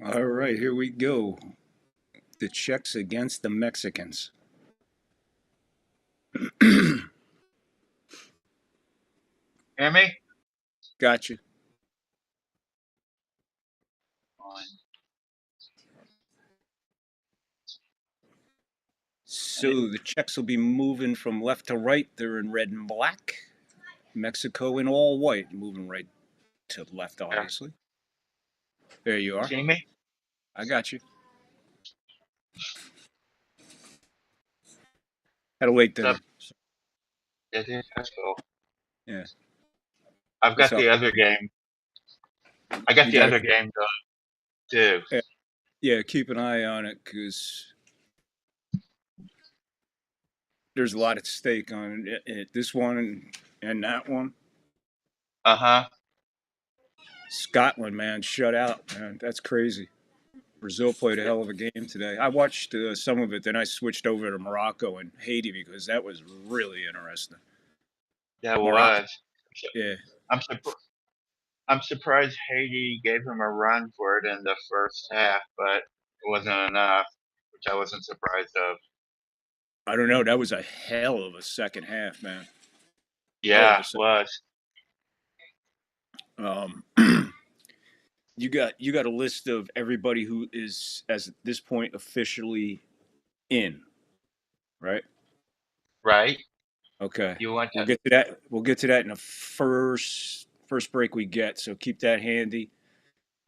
All right, here we go. The Czechs against the Mexicans. Hear me? Gotcha. So the Czechs will be moving from left to right. They're in red and black. Mexico in all white, moving right to left, Yeah. obviously. There you are. See me? I got you. Had to wait What's then. up? That's cool. Yeah. I've What's got the up? other game. I got You the got other to, game too. yeah, keep an eye on it because there's a lot at stake on it. This one and that one. Uh huh. Scotland, man, shut out, man. That's crazy. Brazil played a hell of a game today. I watched some of it, then I switched over to Morocco and Haiti because that was really interesting. That Morocco, was. yeah, I'm surprised. I'm surprised Haiti gave him a run for it in the first half, but it wasn't enough, which I wasn't surprised of. I don't know. That was a hell of a second half, man. Hell of Yeah, a it second. was. Um, you got a list of everybody who is as at this point officially in, right? Right? Okay, You want we'll to? get to that. We'll get to that in the first break we get. So keep that handy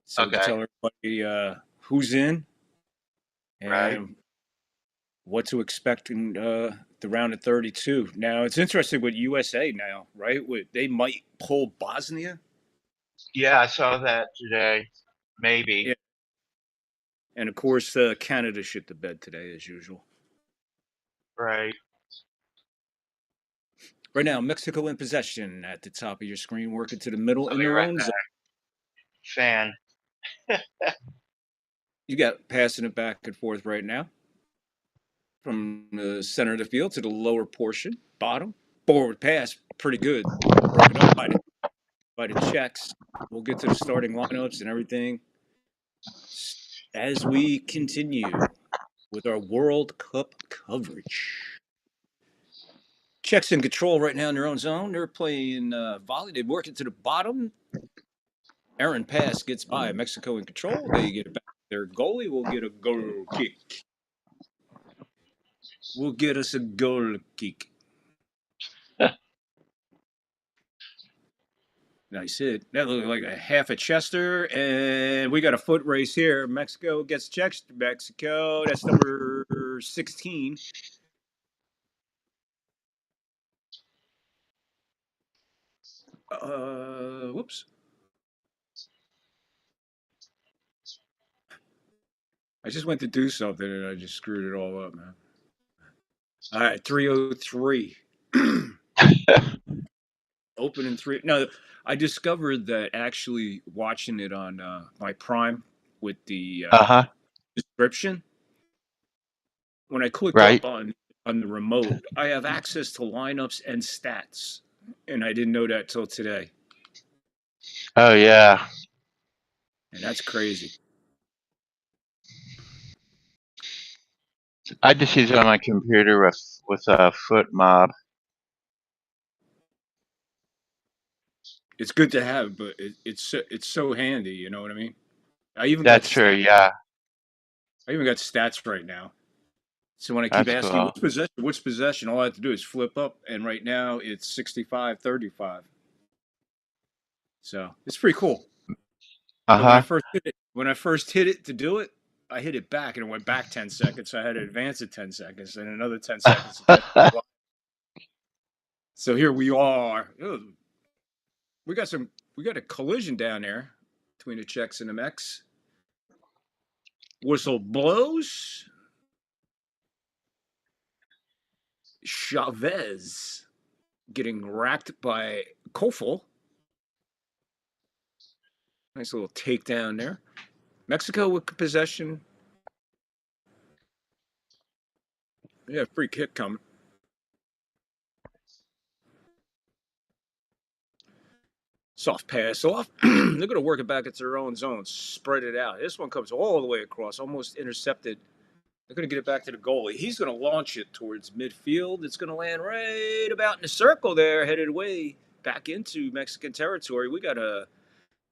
so we can Okay. tell everybody who's in Right? and what to expect in the round of 32. Now it's interesting with USA now, right? They might pull Bosnia. Yeah, I saw that today. Maybe. Yeah, and of course Canada shit the bed today as usual. Right. Right now, Mexico in possession at the top of your screen, working to the middle I'll in be their right own zone. back. Fan. You got passing it back and forth right now from the center of the field to the lower portion, bottom. Forward pass, pretty good. Broken up by the Czechs. We'll get to the starting lineups and everything as we continue with our World Cup coverage. Czechs in control right now in their own zone. They're playing volley. They work it to the bottom. Aaron pass gets by. Mexico in control. They get it back. Their goalie will get a goal kick. Will get us a goal kick. Nice hit. That looked like a half a Chester, and we got a foot race here. Mexico gets Czech. Mexico. That's number 16. Whoops. I just went to do something and I just screwed it all up, man. All right, 303. Opening three. No, I discovered that actually watching it on my Prime with the Uh huh. description, when I click Right. up on the remote, I have access to lineups and stats, and I didn't know that till today, Oh yeah. and that's crazy. I just use it on my computer with a foot mob. It's good to have, but it's so handy. You know what I mean? I even got That's true. stats. Yeah. I even got stats right now. So when I keep That's asking cool. what's possession, all I have to do is flip up, and right now it's 65-35. So it's pretty cool. Uh But when I huh. first hit it, to do it, I hit it back and it went back 10 seconds. So I had to advance it 10 seconds and another 10 seconds to get. So here we are. Ooh, we got some. We got a collision down there between the Czechs and the Mex. Whistle blows. Chavez getting racked by Kofel. Nice little takedown there. Mexico with possession. Yeah, free kick coming. Soft pass off. They're going to work it back into their own zone, spread it out. This one comes all the way across, almost intercepted. They're going to get it back to the goalie. He's going to launch it towards midfield. It's going to land right about in the circle there, headed away back into Mexican territory. We got a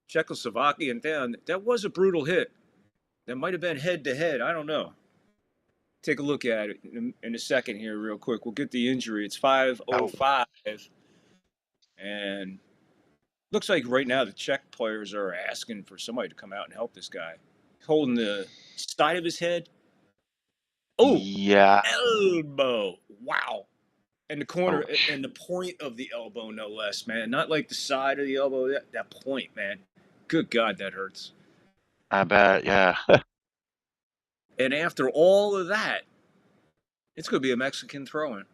Czechoslovakian down. That was a brutal hit. That might have been head to head. I don't know. Take a look at it in a second here, real quick. We'll get the injury. It's Oh, 5:05, and looks like right now the Czech players are asking for somebody to come out and help this guy. Holding the side of his head. Oh, yeah. elbow. Wow. And the corner Oh, and the point of the elbow, no less, man. Not like the side of the elbow. That point, man. Good God, that hurts. I bet. Yeah. And after all of that, it's going to be a Mexican throw-in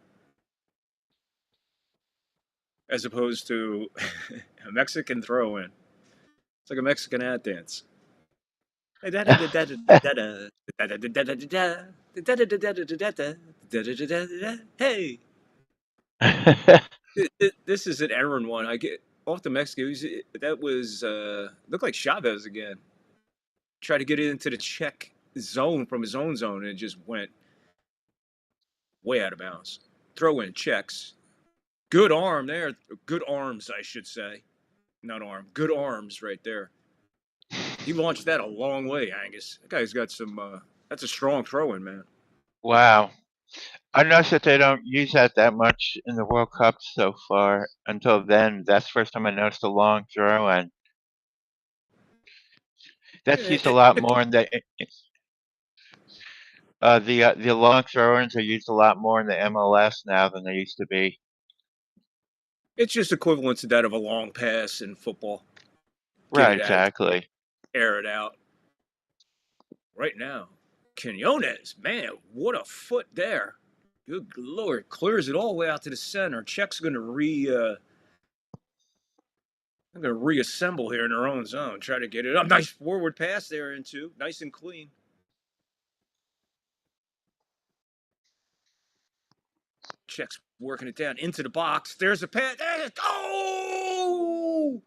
as opposed to a Mexican throw-in. It's like a Mexican ad dance. Hey, this is an errand one. I get off the Mexican. That was looked like Chavez again. Tried to get it into the Czech zone from his own zone, and it just went way out of bounds. Throw in Czechs. Good arm there. Good arms, I should say. Not arm. Good arms right there. He launched that a long way, Angus. That guy's got some. That's a strong throw in, man. Wow. I noticed that they don't use that much in the World Cup so far. Until then, that's the first time I noticed a long throw, and that's used a lot more in the long throw-ins are used a lot more in the MLS now than they used to be. It's just equivalent to that of a long pass in football. Get Right, it out, exactly. air it out. Right now, Quinones, man, what a foot there. Good lord, clears it all the way out to the center. Czech's going to I'm going to reassemble here in their own zone. Try to get it up. Nice forward pass there into, nice and clean. Czech's working it down into the box. There's a pass. Oh!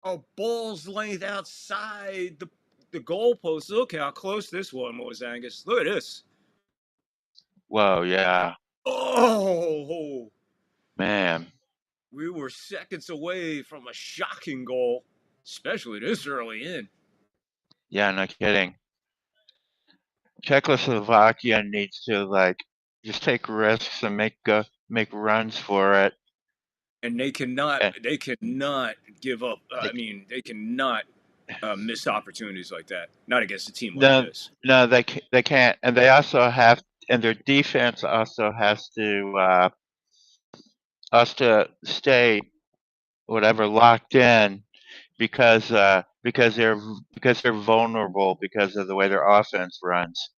A ball's length outside the goalpost. Look how close this one was, Angus. Look at this. Whoa, yeah, Oh! man. We were seconds away from a shocking goal, especially this early in. Yeah, no kidding. Czechoslovakia needs to just take risks and make runs for it. And And they cannot give up. they, I mean, they cannot miss opportunities like that. Not against a team like no, this. no, they can't. And they also have, and their defense also has to stay whatever locked in because they're vulnerable because of the way their offense runs.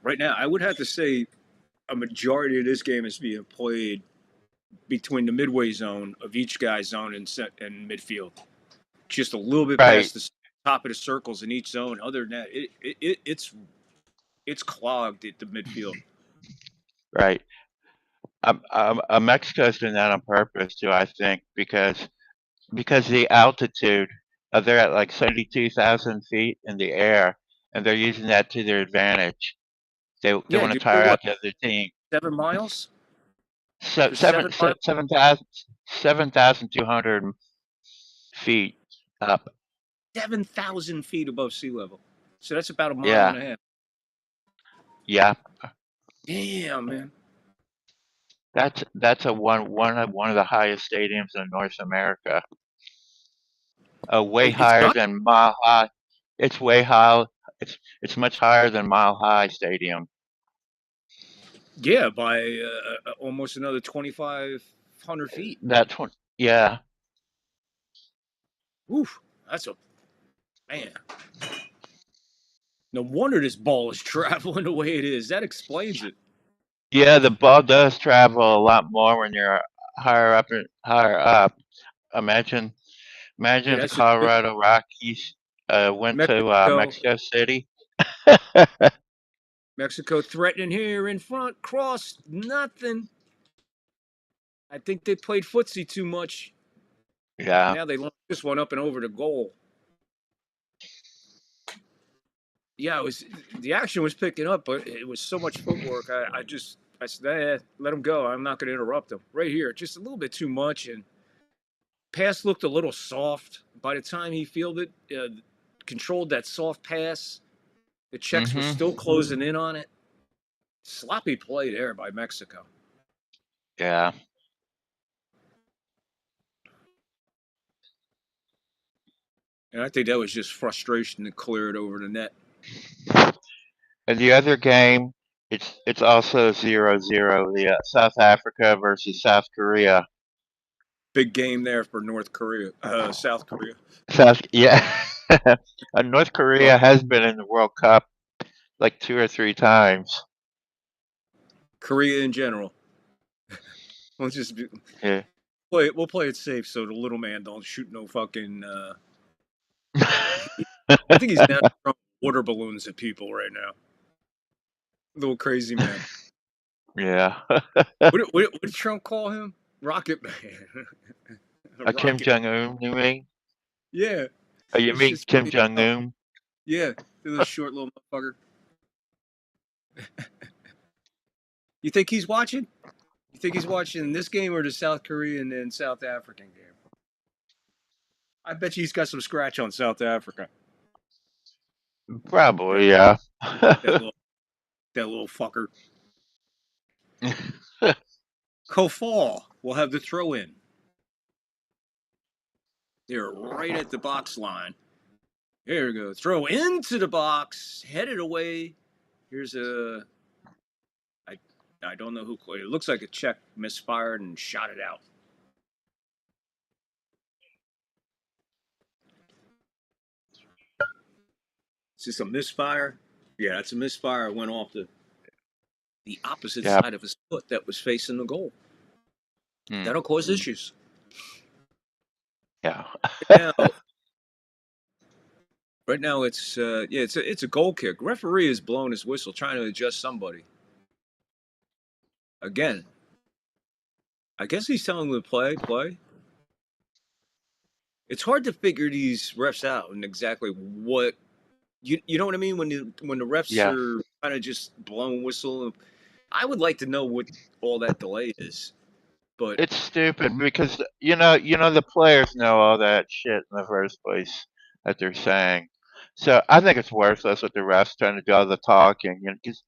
Right now, I would have to say a majority of this game is being played between the midway zone of each guy's zone and midfield. Just a little bit Right, past the top of the circles in each zone. Other than that, it's clogged at the midfield. right. Mexico's doing that on purpose too, I think, because the altitude, they're at like 72,000 feet in the air, and they're using that to their advantage. They Yeah, want to dude, they're tire what out the other team. 7 miles? So They're 7 miles, 7,200 feet up. 7,000 feet above sea level. So that's about a mile Yeah, and a half. yeah. Damn, man. That's a one of the highest stadiums in North America. Way It's higher got than Mile High. It's way high. It's much higher than Mile High Stadium. yeah by almost another 2,500 feet. That's one. Yeah, Oof, that's a man. No wonder this ball is traveling the way it is. That explains it. yeah. The ball does travel a lot more when you're higher up and higher up. Imagine, Yeah, imagine if the that's just it. Colorado Rockies went to Mexico. Mexico City. Mexico threatening here in front. Cross, nothing. I think they played footsie too much. Yeah. Now they launched this one up and over the goal. Yeah, it was the action was picking up, but it was so much footwork. I said, let him go. I'm not going to interrupt him. Right here, just a little bit too much, and pass looked a little soft. By the time he fielded, controlled that soft pass, the Czechs were Mhm. still closing in on it. Sloppy play there by Mexico. Yeah. And I think that was just frustration to clear it over the net. And the other game, it's also 0-0. The South Africa versus South Korea. Big game there for North Korea, South Korea. Yeah. North Well, Korea has been in the World Cup like 2 or 3 times. Korea in general. We'll just Yeah. play it. We'll play it safe so the little man don't shoot no fucking. I think he's now throwing water balloons at people right now. Little crazy man. Yeah. What did Trump call him? Rocket Man. A Kim rocket. Jong Un, you mean? Yeah, Oh, you it's mean just Kim Jong Un? yeah. This short little motherfucker. You think he's watching? You think he's watching this game or the South Korean and South African game? I bet you he's got some scratch on South Africa. That Probably, yeah. that little that little fucker. Kofal will have the throw in. They're right at the box line. Here we go. Throw into the box, headed away. Here's a I I don't know who it looks like a Czech misfired and shot it out. Is this a misfire? Yeah, it's a misfire. It went off the opposite Yeah. side of his foot that was facing the goal. Hmm. That'll cause issues. Yeah. Now, right now it's yeah, it's a goal kick. Referee has blown his whistle trying to adjust somebody. Again, I guess he's telling them to play. It's hard to figure these refs out and exactly what you know what I mean when the refs Yeah. are kind of just blowing whistle. I would like to know what all that delay is, but It's stupid because you know the players know all that shit in the first place that they're saying. So I think it's worthless with the refs trying to do all the talking, because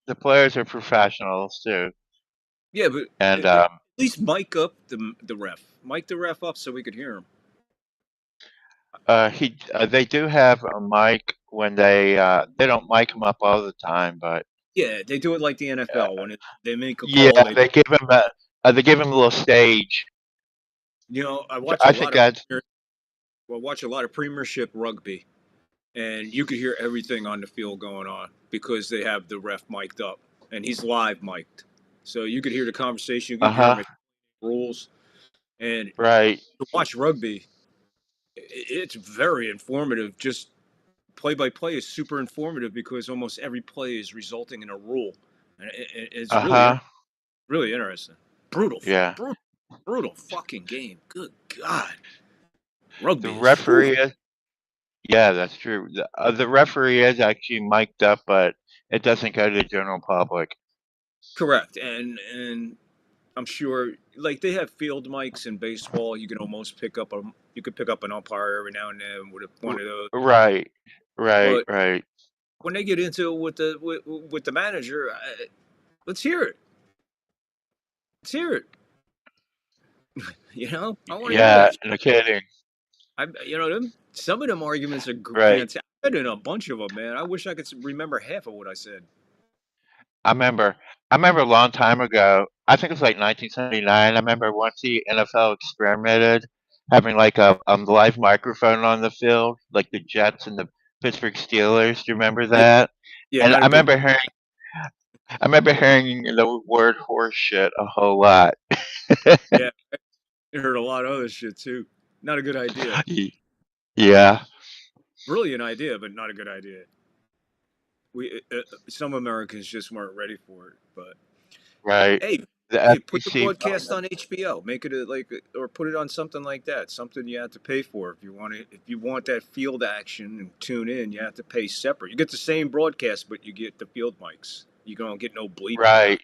the players are professionals too. yeah, but And at least mic up mic the ref up so we could hear him. they do have a mic when they don't mic them up all the time, but Yeah, they do it like the NFL when they make a yeah, call. They they give him a little stage. I So watch a I think lot of that's Premiership rugby, and you could hear everything on the field going on because they have the ref mic'd up, and he's live mic'd, so you could hear the conversation. You could hear him uh-huh, at rules, and right, to watch rugby, it's very informative. Just play by play is super informative because almost every play is resulting in a rule, and it's uh-huh, really interesting. Brutal, yeah. brutal, brutal fucking game. Good God, The rugby is whew, referee Yeah, that's true. The referee is actually mic'd up, but it doesn't go to the general public. correct, and I'm sure like they have field mics in baseball. You could pick up an umpire every now and then with one of those. Right, right, But right. when they get into it with the manager, let's hear it. Let's hear it. I want to hear Yeah, that. no kidding. Some of them arguments are Right. fantastic. I've been in a bunch of them, man. I wish I could remember half of what I said. I remember, I remember a long time ago. I think it was like 1979. I remember once the NFL experimented having like a live microphone on the field, like the Jets and the Pittsburgh Steelers. Do you remember Yeah, that? yeah, And not a good. I remember hearing the word horse shit a whole lot. Yeah, I heard a lot of other shit too. Not a good idea. Yeah, Brilliant idea, but not a good idea. Some Americans just weren't ready for it. But right. hey, the Yeah, put the FCC broadcast on HBO. Make it or put it on something like that. Something you have to pay for if you want it. If you want that field action and tune in, you have to pay separate. You get the same broadcast, but you get the field mics. You don't get no bleeping. right,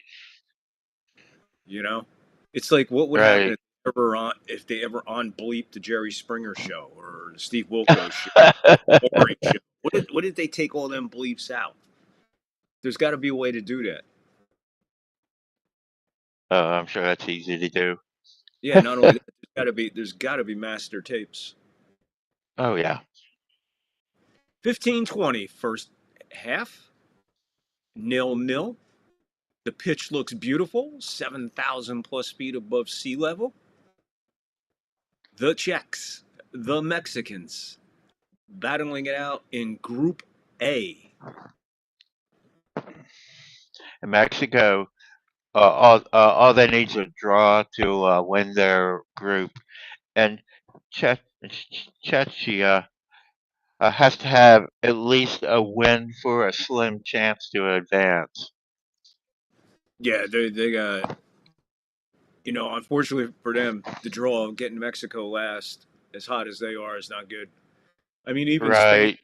You know, it's like what would happen right. if they ever on bleep the Jerry Springer show or the Steve Wilkos show, Boring show. What did they take all them bleeps out? There's got to be a way to do that. Oh, I'm sure that's easy to do. Yeah, not only that, there's got to be master tapes. Oh yeah. 15-20 first half, 0-0. The pitch looks beautiful, 7,000 plus feet above sea level. The Czechs, the Mexicans, battling it out in Group A. In Mexico, all they need is a draw to win their group, and Czechia has to have at least a win for a slim chance to advance. Yeah, they got, unfortunately for them, the draw of getting Mexico last, as hot as they are, is not good. I mean, even Spain,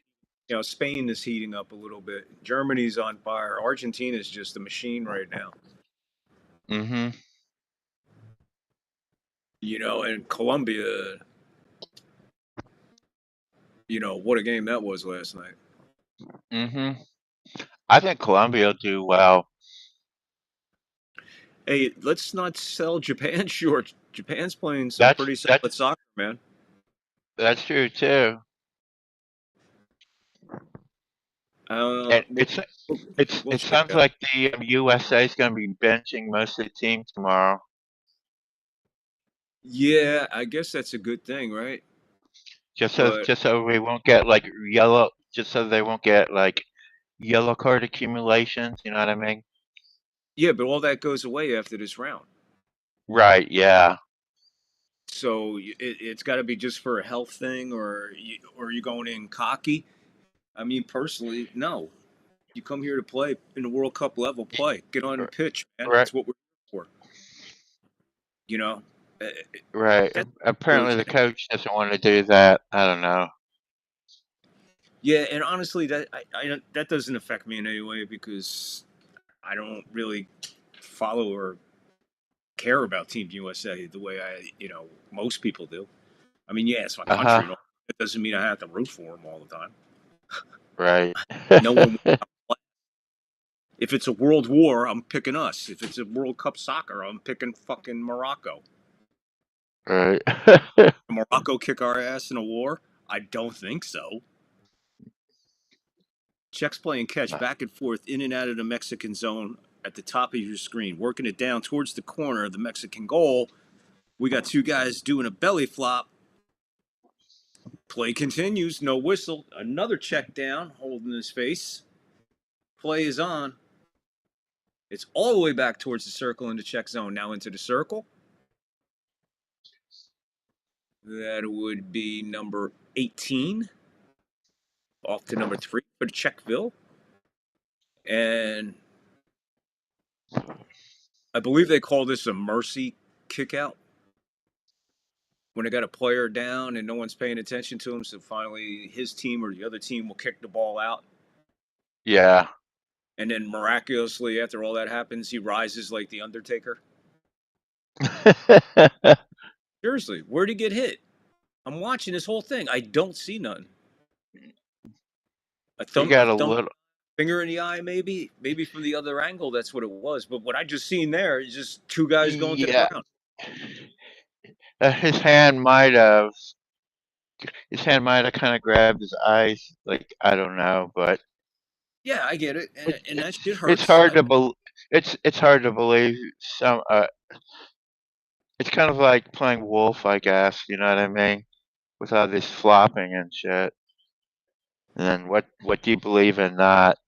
Right. Spain is heating up a little bit. Germany's on fire. Argentina's just a machine right now. Mhm. And Colombia, what a game that was last night. Mhm. I think Colombia will do well. Hey, let's not sell Japan short. Japan's playing some That's pretty solid that's soccer, man. that's true too. Uh, And we'll, we'll, we'll it check sounds out. like the USA is going to be benching most of the team tomorrow, Yeah, I guess that's a good thing, right? But just so we won't get like yellow, just so they won't get like yellow card accumulations. You know what I mean? yeah, but all that goes away after this round. Right. Yeah. So it's got to be just for a health thing, or are you going in cocky? I mean, personally, no. You come here to play in the World Cup level, Y- play, get on the r- pitch, man. Right. That's what we're here for. You know, Uh, Right. that's really Apparently, the can't. coach doesn't want to do that. I don't know. Yeah, and honestly, that doesn't affect me in any way because I don't really follow or care about Team USA the way most people do. I mean, yeah, it's my Uh country, huh. and all. That doesn't mean I have to root for them all the time. Right. No one. If it's a world war, I'm picking us. If it's a World Cup soccer, I'm picking fucking Morocco. right. Morocco kick our ass in a war? I don't think so. Czechs playing catch back and forth in and out of the Mexican zone at the top of your screen, working it down towards the corner of the Mexican goal. We got two guys doing a belly flop. Play continues, no whistle. Another check down, holding his face. Play is on. It's all the way back towards the circle in the check zone. Now into the circle. That would be number 18. Off to number 3 for Czechville. And I believe they call this a mercy kick out when they got a player down and no one's paying attention to him. So finally, his team or the other team will kick the ball out. Yeah. And then miraculously, after all that happens, he rises like the Undertaker. Seriously, where'd he get hit? I'm watching this whole thing. I don't see nothing. he A got a thumb, little. finger in the eye, maybe from the other angle. That's what it was. But what I just seen there is just two guys going to the Yeah. ground. His hand might have. His hand might have kind of grabbed his eyes. Like I don't know, but Yeah, I get it, and that shit it's hurts. hard to it's hard to believe some. It's kind of like playing wolf, I guess. You know what I mean? With all this flopping and shit. And then what do you believe in that?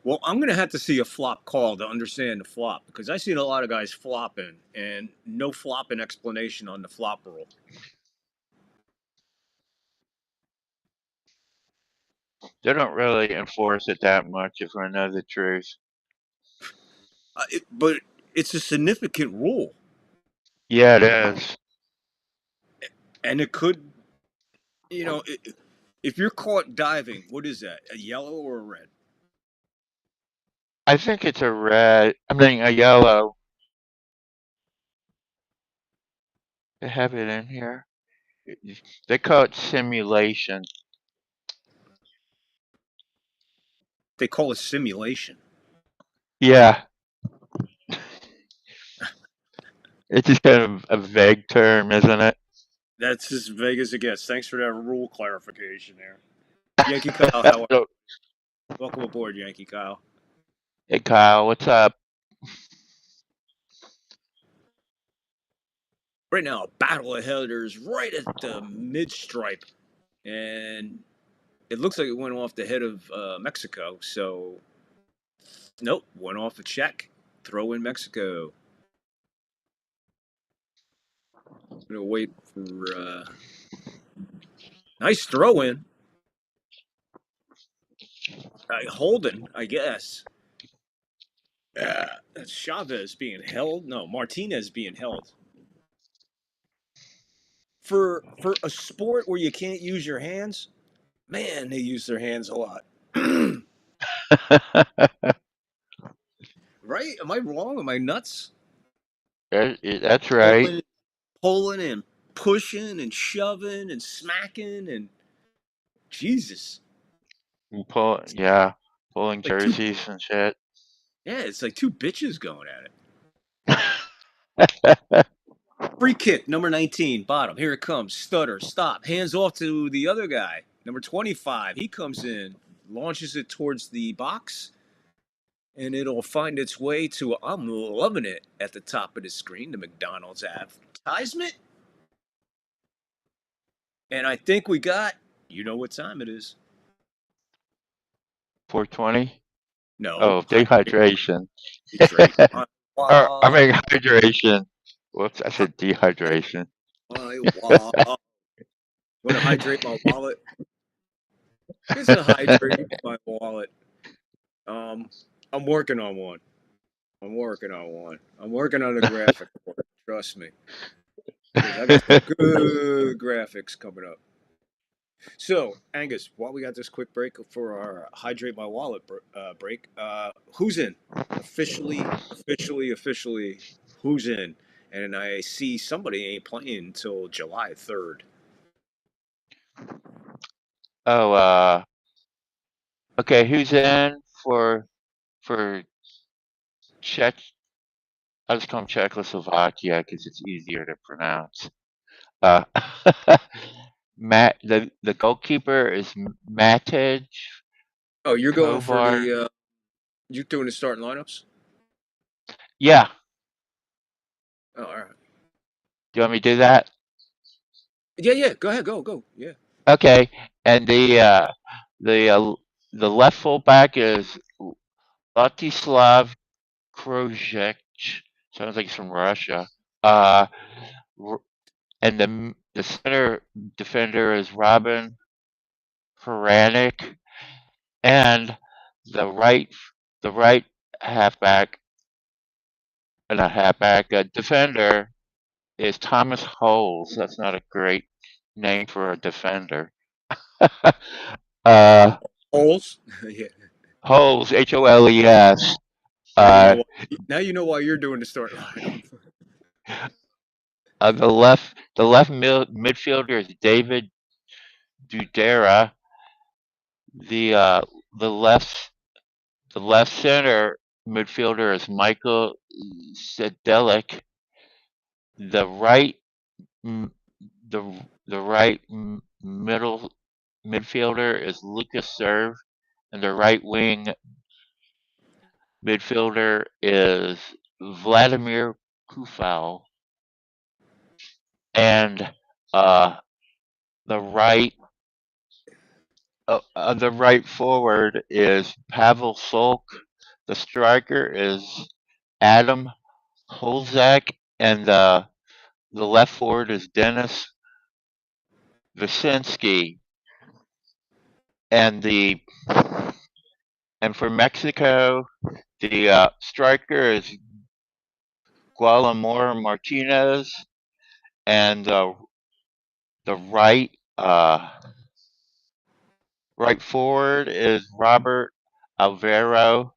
Well, I'm gonna have to see a flop call to understand the flop because I seen a lot of guys flopping and no flopping explanation on the flop rule. They don't really enforce it that much, if I know the truth. But it's a significant rule, Yeah, it is. and it could, you know, if you're caught diving, what is that? A yellow or a red? I think it's a red. I mean, a yellow. They have it in here. They call it simulation. They call it simulation. Yeah, it's just kind of a vague term, isn't it? That's as vague as it gets. Thanks for that rule clarification there. Yankee Kyle, how are So, you? Welcome aboard, Yankee Kyle. hey, Kyle, what's up? Right now, a battle of headers right at the mid stripe, and it looks like it went off the head of Mexico. So, nope, went off a check. Throw in Mexico. Gonna wait for nice throw in. Holden, I guess. That's Chavez being held. No, Martinez being held. For a sport where you can't use your hands, man, they use their hands a lot. Right? Am I wrong? Am I nuts? That's right. Pulling, pulling, and pushing, and shoving, and smacking, and Jesus, Yeah, pulling like two. jerseys and shit. Yeah, it's like two bitches going at it. Free kick, number 19, bottom. Here it comes. Stutter, stop. Hands off to the other guy. Number 25. He comes in, launches it towards the box, and it'll find its way to, I'm loving it, at the top of the screen, the McDonald's advertisement. And I think we got, you know what time it is. 420. No, Oh, hydrate, dehydration. hydrate. My I wallet, mean hydration. Whoops, I said hydrate dehydration. my wallet. Want to hydrate my wallet? It's a hydrate my wallet. Um, I'm working on one. I'm working on one. I'm working on a graphic for it. Trust me, because I got some good graphics coming up. So, Angus, while we got this quick break for our hydrate my wallet break, who's in? Officially, who's in? And I see somebody ain't playing until July 3rd. Oh, okay. Who's in for Czech? I'll just call him Czechoslovakia because it's easier to pronounce. Uh, the goalkeeper is Matic Oh, you're going for Kovar. the you're doing the starting lineups? Yeah. Oh, all right. Do you want me to do that? Yeah, yeah. Go ahead. Go. Yeah. Okay. And the the left fullback is Ladislav Krojec. Sounds like he's from Russia. Uh, r- and the center defender is Robin Haranik, and the right the right halfback, not halfback, defender is Thomas Holes. That's not a great name for a defender. uh, Holes. Yeah. Holes, Holes. Now you know. Uh, Now you know why you're doing the start lineup. the left midfielder is David Dudera. The uh, the left the left center midfielder is Michael Sedelic. The right m- the right middle midfielder is Lucas Serve, and the right wing midfielder is Vladimir Kufal, and uh, the right the right forward is Pavel Solk. The striker is Adam Holzak, and the left forward is Dennis Visinski, and the and for Mexico, the striker is Guillermo Martinez, and the right forward is Robert Alvaro.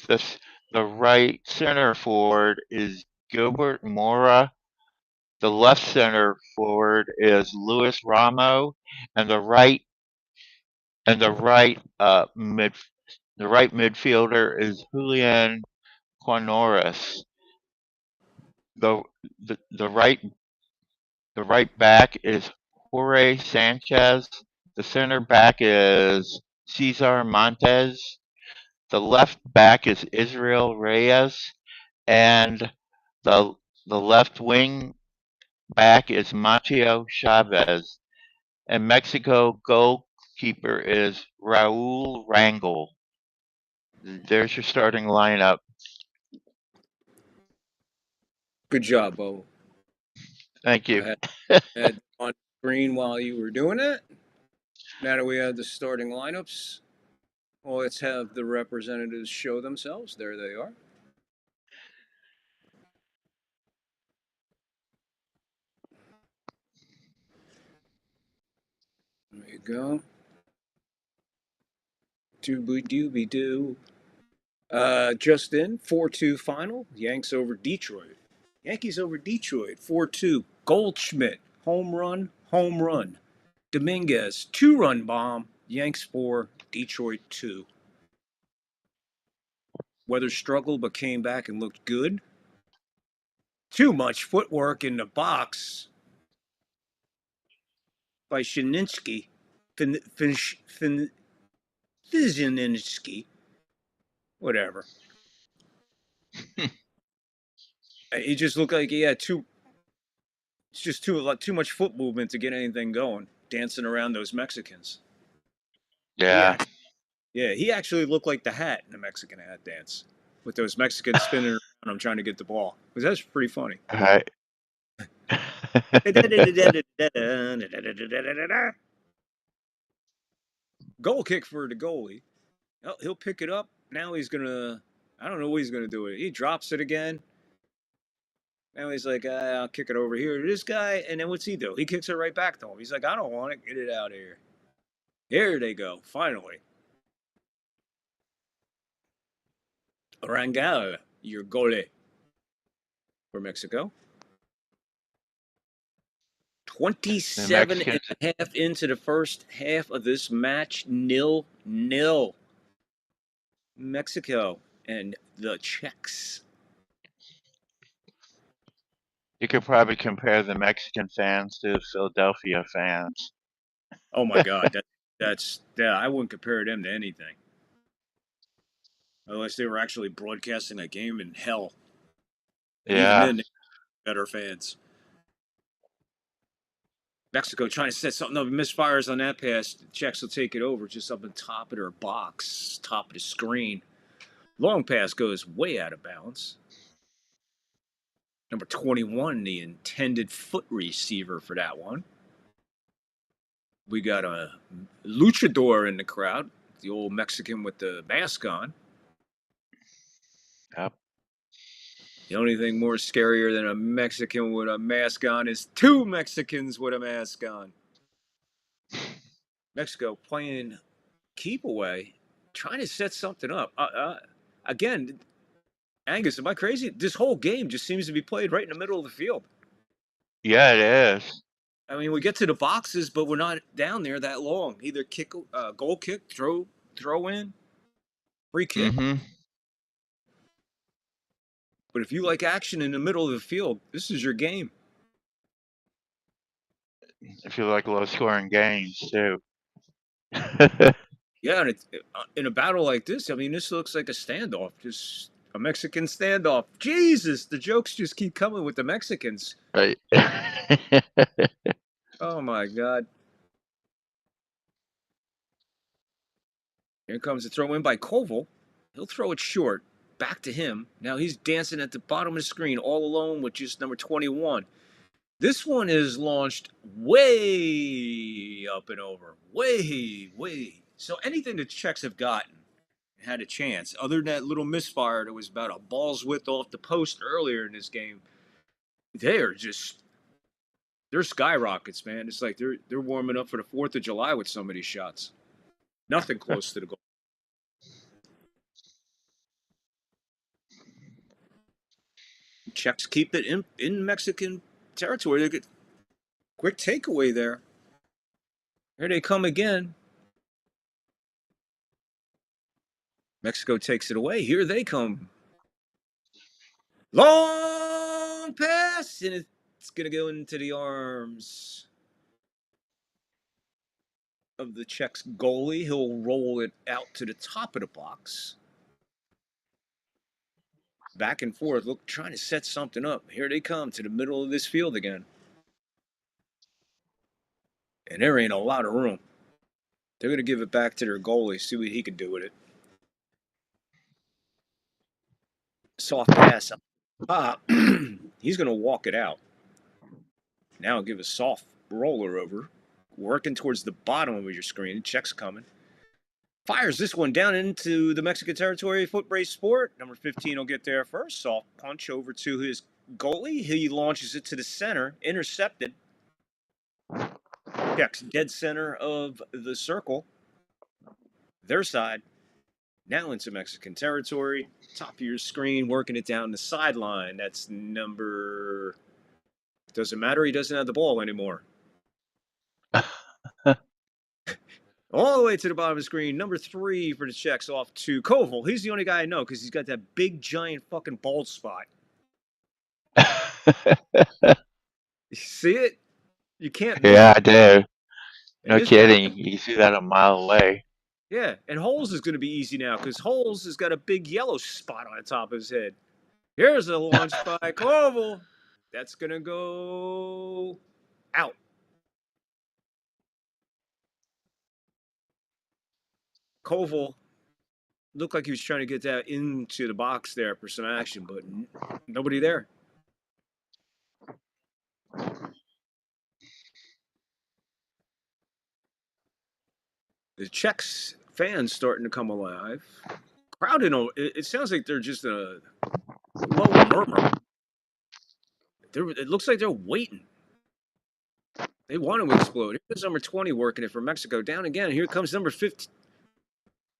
The the right center forward is Gilbert Mora. The left center forward is Luis Ramo, and the right the right midfielder is Julian Quinones. The, the the right back is Jorge Sanchez. The center back is Cesar Montes. The left back is Israel Reyes, and the the left wing back is Mateo Chavez. And Mexico goalkeeper is Raul Rangel. There's your starting lineup. Good job, Bo. Thank I you. had on screen while you were doing it. Now that we have the starting lineups, well, let's have the representatives show themselves. There they are. There you go. Dooby dooby doo. Just in 4-2 final. Yanks over Detroit. Yankees over Detroit 4-2. Goldschmidt, home run, home run. Dominguez, 2-run bomb. Yanks 4, Detroit 2. Weather struggled but came back and looked good. Too much footwork in the box by Shininski. Fizininski. Whatever. He just looked like he had too. It's just too much foot movement to get anything going. Dancing around those Mexicans. He Yeah. actually, yeah, he actually looked like the hat in the Mexican hat dance with those Mexicans spinning around him trying to get the ball. Because that's pretty funny. All right. Goal kick for the goalie. He'll pick it up. Now he's gonna. I don't know what he's gonna do with it. He drops it again. Now he's like, I'll kick it over here to this guy. And then what's he do? He kicks it right back to him. He's like, I don't want it. Get it out of here. Here they go. Finally. Rangel, your goalie for Mexico. The 27 and Mexicans a half into the first half of this match. 0-0. Mexico and the Czechs. you could probably compare the Mexican fans to the Philadelphia fans. Oh my God. Yeah, I wouldn't compare them to anything. Unless they were actually broadcasting a game in hell. And even Yeah. then, they were better fans. Mexico trying to set something up. Misfires on that pass. The Czechs will take it over just up on top of their box, top of the screen. Long pass goes way out of bounds. Number 21, the intended foot receiver for that one. We got a luchador in the crowd, the old Mexican with the mask on. Yep. The only thing more scarier than a Mexican with a mask on is two Mexicans with a mask on. Mexico playing keep away, trying to set something up. Again, Angus, am I crazy? This whole game just seems to be played right in the middle of the field. Yeah, it is. I mean, we get to the boxes, but we're not down there that long. Either kick, goal kick, throw in, free kick. Mm-hmm. But if you like action in the middle of the field, this is your game. I feel like low-scoring games too. Yeah, and in a battle like this, I mean, this looks like a standoff, just a Mexican standoff. Jesus, the jokes just keep coming with the Mexicans. Right. Oh my God. Here comes the throw in by Koval. He'll throw it short. Back to him. Now he's dancing at the bottom of the screen all alone with just number 21. This one is launched way up and over. Way, way. So anything the Czechs have gotten had a chance. Other than that little misfire that was about a ball's width off the post earlier in this game, they are just they're skyrockets, man. It's like they're warming up for the 4th of July with some of these shots. Nothing close to the goal. Czechs keep it in Mexican territory. They get quick takeaway there. Here they come again. Mexico takes it away. Here they come. Long pass, and it's going to go into the arms of the Czechs goalie. He'll roll it out to the top of the box. Back and forth, look, trying to set something up. Here they come to the middle of this field again. And there ain't a lot of room. They're going to give it back to their goalie, see what he can do with it. Soft pass. He's going to walk it out. Now give a soft roller over. Working towards the bottom of your screen. Check's coming. Fires this one down into the Mexican territory. Foot brace sport. Number 15 will get there first. Soft punch over to his goalie. He launches it to the center. Intercepted. Checks dead center of the circle. Their side. Now into Mexican territory. Top of your screen. Working it down the sideline. That's number... Doesn't matter. He doesn't have the ball anymore. All the way to the bottom of the screen, number 3 for the Czechs off to Koval. He's the only guy I know because he's got that big, giant fucking bald spot. You see it? You can't miss Yeah, it. I do. And No this guy, kidding. You can see that a mile away. yeah. And Holes is going to be easy now because Holes has got a big yellow spot on the top of his head. Here's a launch by Koval. That's going to go out. Koval looked like he was trying to get that into the box there for some action, but nobody there. The Czechs fans starting to come alive. Crowd in, it sounds like they're just a low murmur. It looks like they're waiting. They want to explode. Here's number 20 working it for Mexico. Down again. Here comes number 15,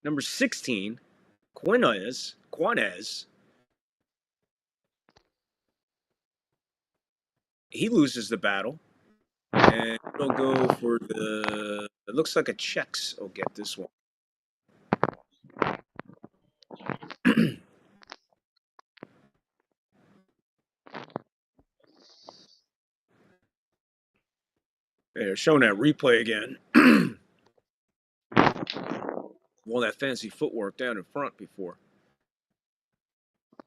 number 16, Quanez. He loses the battle. And it'll go for the. It looks like a Czechs will get this one. They're showing that replay again. All that fancy footwork down in front before.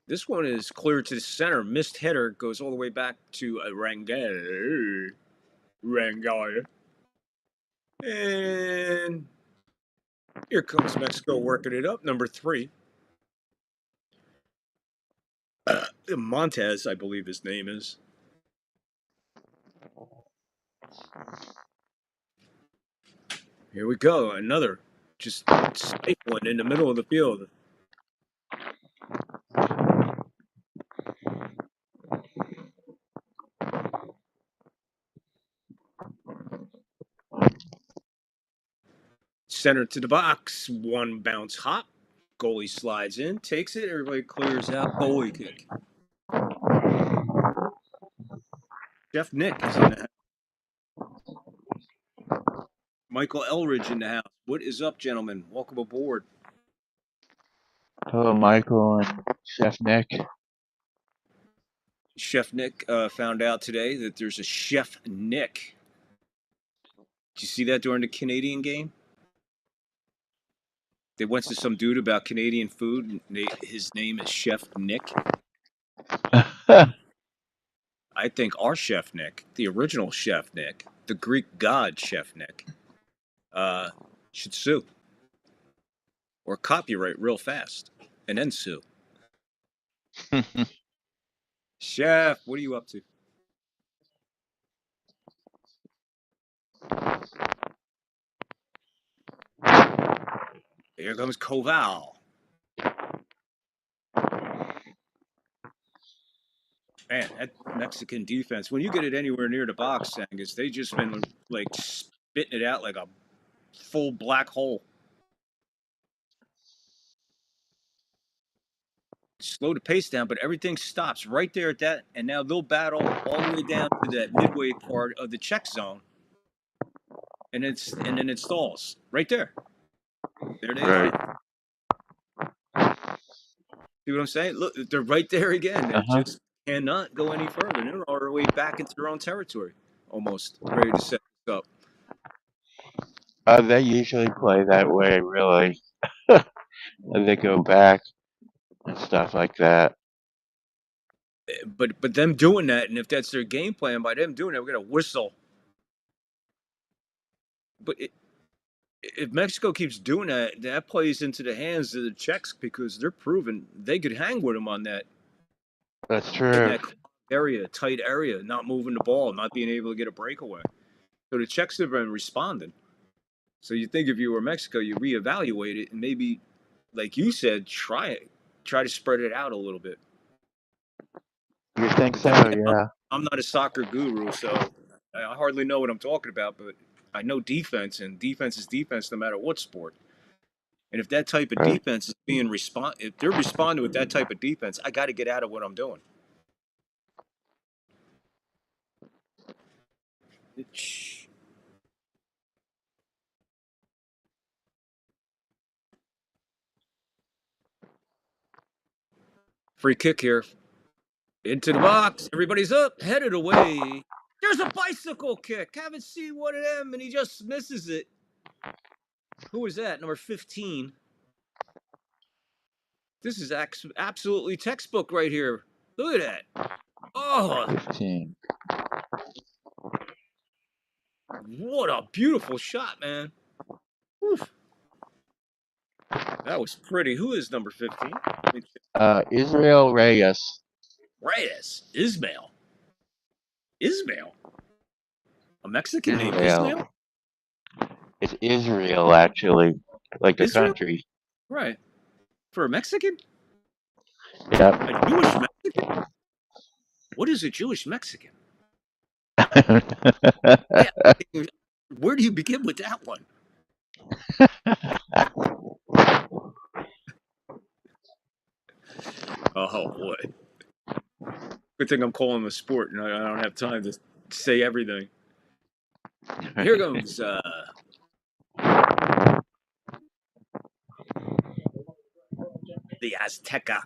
This one is clear to the center. Missed header goes all the way back to Rangel. And here comes Mexico working it up. Number 3. Montez, I believe his name is. Here we go. Another just stifling in the middle of the field. Center to the box. One bounce hop. Goalie slides in, takes it. Everybody clears out. Goalie kick. Chef Nick is in the house. Michael Elridge in the house. What is up, gentlemen? Welcome aboard. Hello, Michael and Chef Nick. Chef Nick found out today that there's a Chef Nick. Did you see that during the Canadian game? They went to some dude about Canadian food, and his name is Chef Nick. I think our Chef Nick, the original Chef Nick, the Greek god Chef Nick, should sue or copyright real fast and then sue. Chef, what are you up to? Here comes Koval. Man, that Mexican defense, when you get it anywhere near the box, Angus, they just been like spitting it out like a full black hole. Slow the pace down, but everything stops right there at that. And now they'll battle all the way down to that midway part of the check zone. And then it stalls right there. There they Right. are. See what I'm saying? Look, they're right there again. They Uh-huh. just cannot go any further. They're on their way back into their own territory, almost ready to set this up. They usually play that way, really. And they go back and stuff like that. But them doing that, and if that's their game plan, by them doing that, we're gonna whistle. But if Mexico keeps doing that, that plays into the hands of the Czechs because they're proven they could hang with them on that That's in true. that area, tight area, not moving the ball, not being able to get a breakaway. So the Czechs have been responding. So you think if you were Mexico, you reevaluate it and maybe, like you said, try to spread it out a little bit. You think But then so? again, Yeah. I'm not a soccer guru, so I hardly know what I'm talking about. But I know defense, and defense is defense no matter what sport. And if that type of Right. defense is if they're responding with that type of defense, I got to get out of what I'm doing. Free kick here into the box. Everybody's up, headed away. There's a bicycle kick. Haven't seen one of them, and he just misses it. Who is that? Number 15. This is absolutely textbook right here. Look at that. Oh, 15. what a beautiful shot, man. Oof. That was pretty. Who is number 15? Israel Reyes. Reyes. Ismail. Ismail. A Mexican named Israel. Ismail? It's Israel, actually, like the Israel? country. Right. For a Mexican? A Yep. Jewish Mexican? What is a Jewish Mexican? Yeah. Where do you begin with that one? Oh, boy. Good thing I'm calling the sport and I don't have time to say everything. Here goes the Azteca.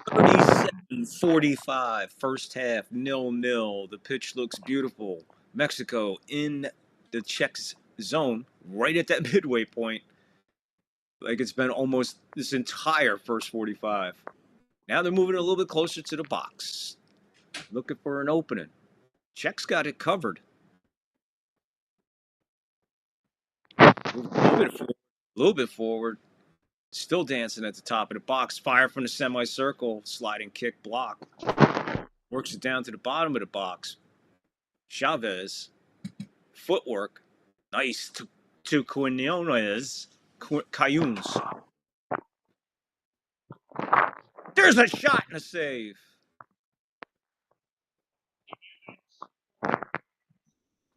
37-45, first half, 0-0. The pitch looks beautiful. Mexico in the Czechs zone, right at that midway point, like it's been almost this entire first 45. Now they're moving a little bit closer to the box, looking for an opening. Czechs got it covered. Move a little bit forward, a little bit forward. Still dancing at the top of the box. Fire from the semicircle. Sliding kick block. Works it down to the bottom of the box. Chavez. Footwork. Nice to Quinones. Cayunes. There's a shot and a save.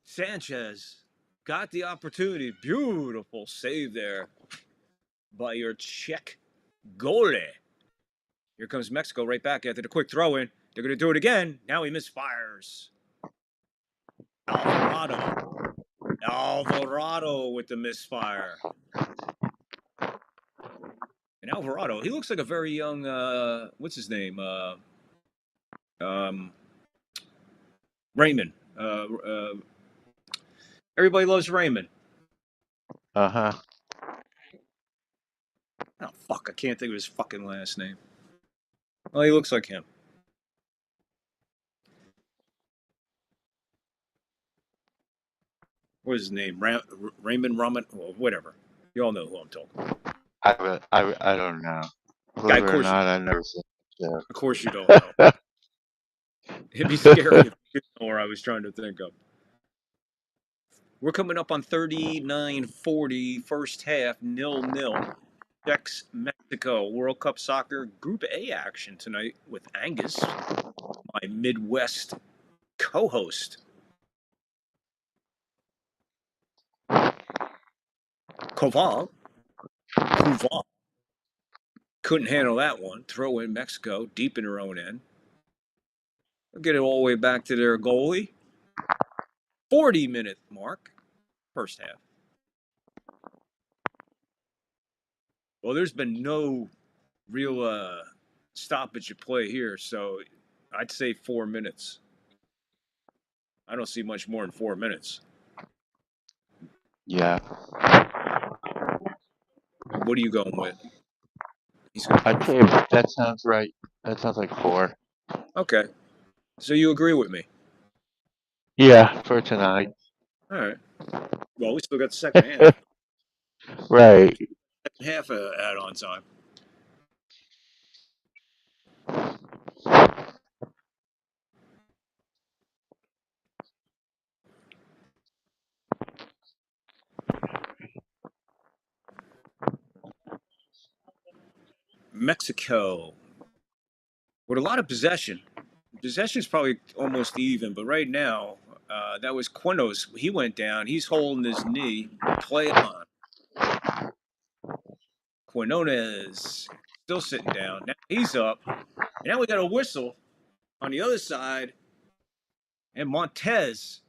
Sanchez got the opportunity. Beautiful save there by your Czech goalie. Here comes Mexico right back after the quick throw in. They're going to do it again. Now he misfires. Alvarado. Alvarado with the misfire. And Alvarado, he looks like a very young, what's his name? Um, Raymond. Everybody loves Raymond. Uh-huh. Oh, fuck, I can't think of his fucking last name. Well, he looks like him. What is his name? Raymond Raman? Well, whatever. You all know who I'm talking about. I don't know. Guy, Believe it or not, I've never seen it. of course you don't know. It'd be scary if you didn't know where I was trying to think of. We're coming up on 39-40, first half, 0-0. Czechs, Mexico, World Cup Soccer Group A action tonight with Angus, my Midwest co-host. Koval couldn't handle that one. Throw in Mexico deep in her own end. They'll get it all the way back to their goalie. 40-minute mark, first half. Well, there's been no real stoppage of play here, so I'd say 4 minutes. I don't see much more than 4 minutes. Yeah. What are you going with? I'd say that sounds right. That sounds like 4. Okay, so you agree with me? Yeah, for tonight. All right. Well, we still got the second half. Right. Second half add-on time. Mexico with a lot of possession. Possession is probably almost even, but right now, that was Quino's. He went down. He's holding his knee. Play on. Quinones still sitting down. Now he's up. And now we got a whistle on the other side. And Montez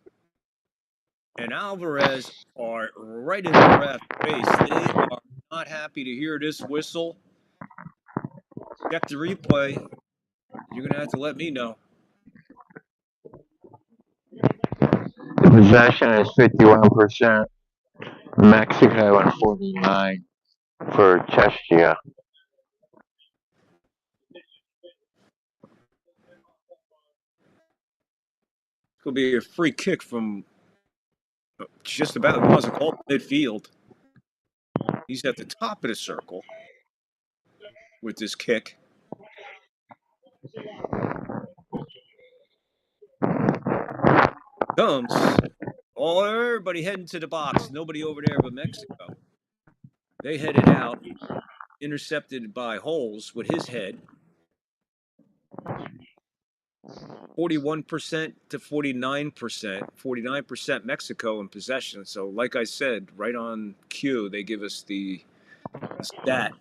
and Alvarez are right in the ref's face. They are not happy to hear this whistle. Check the replay. You're going to have to let me know. The possession is 51%. Mexico and 49 for Czechia. It's going to be a free kick from just about, might as well call it midfield. He's at the top of the circle with this kick. Comes. Oh, everybody heading to the box. Nobody over there but Mexico. They headed out, intercepted by Holes with his head. 41% to 49%. 49% Mexico in possession. So, like I said, right on cue, they give us the stat.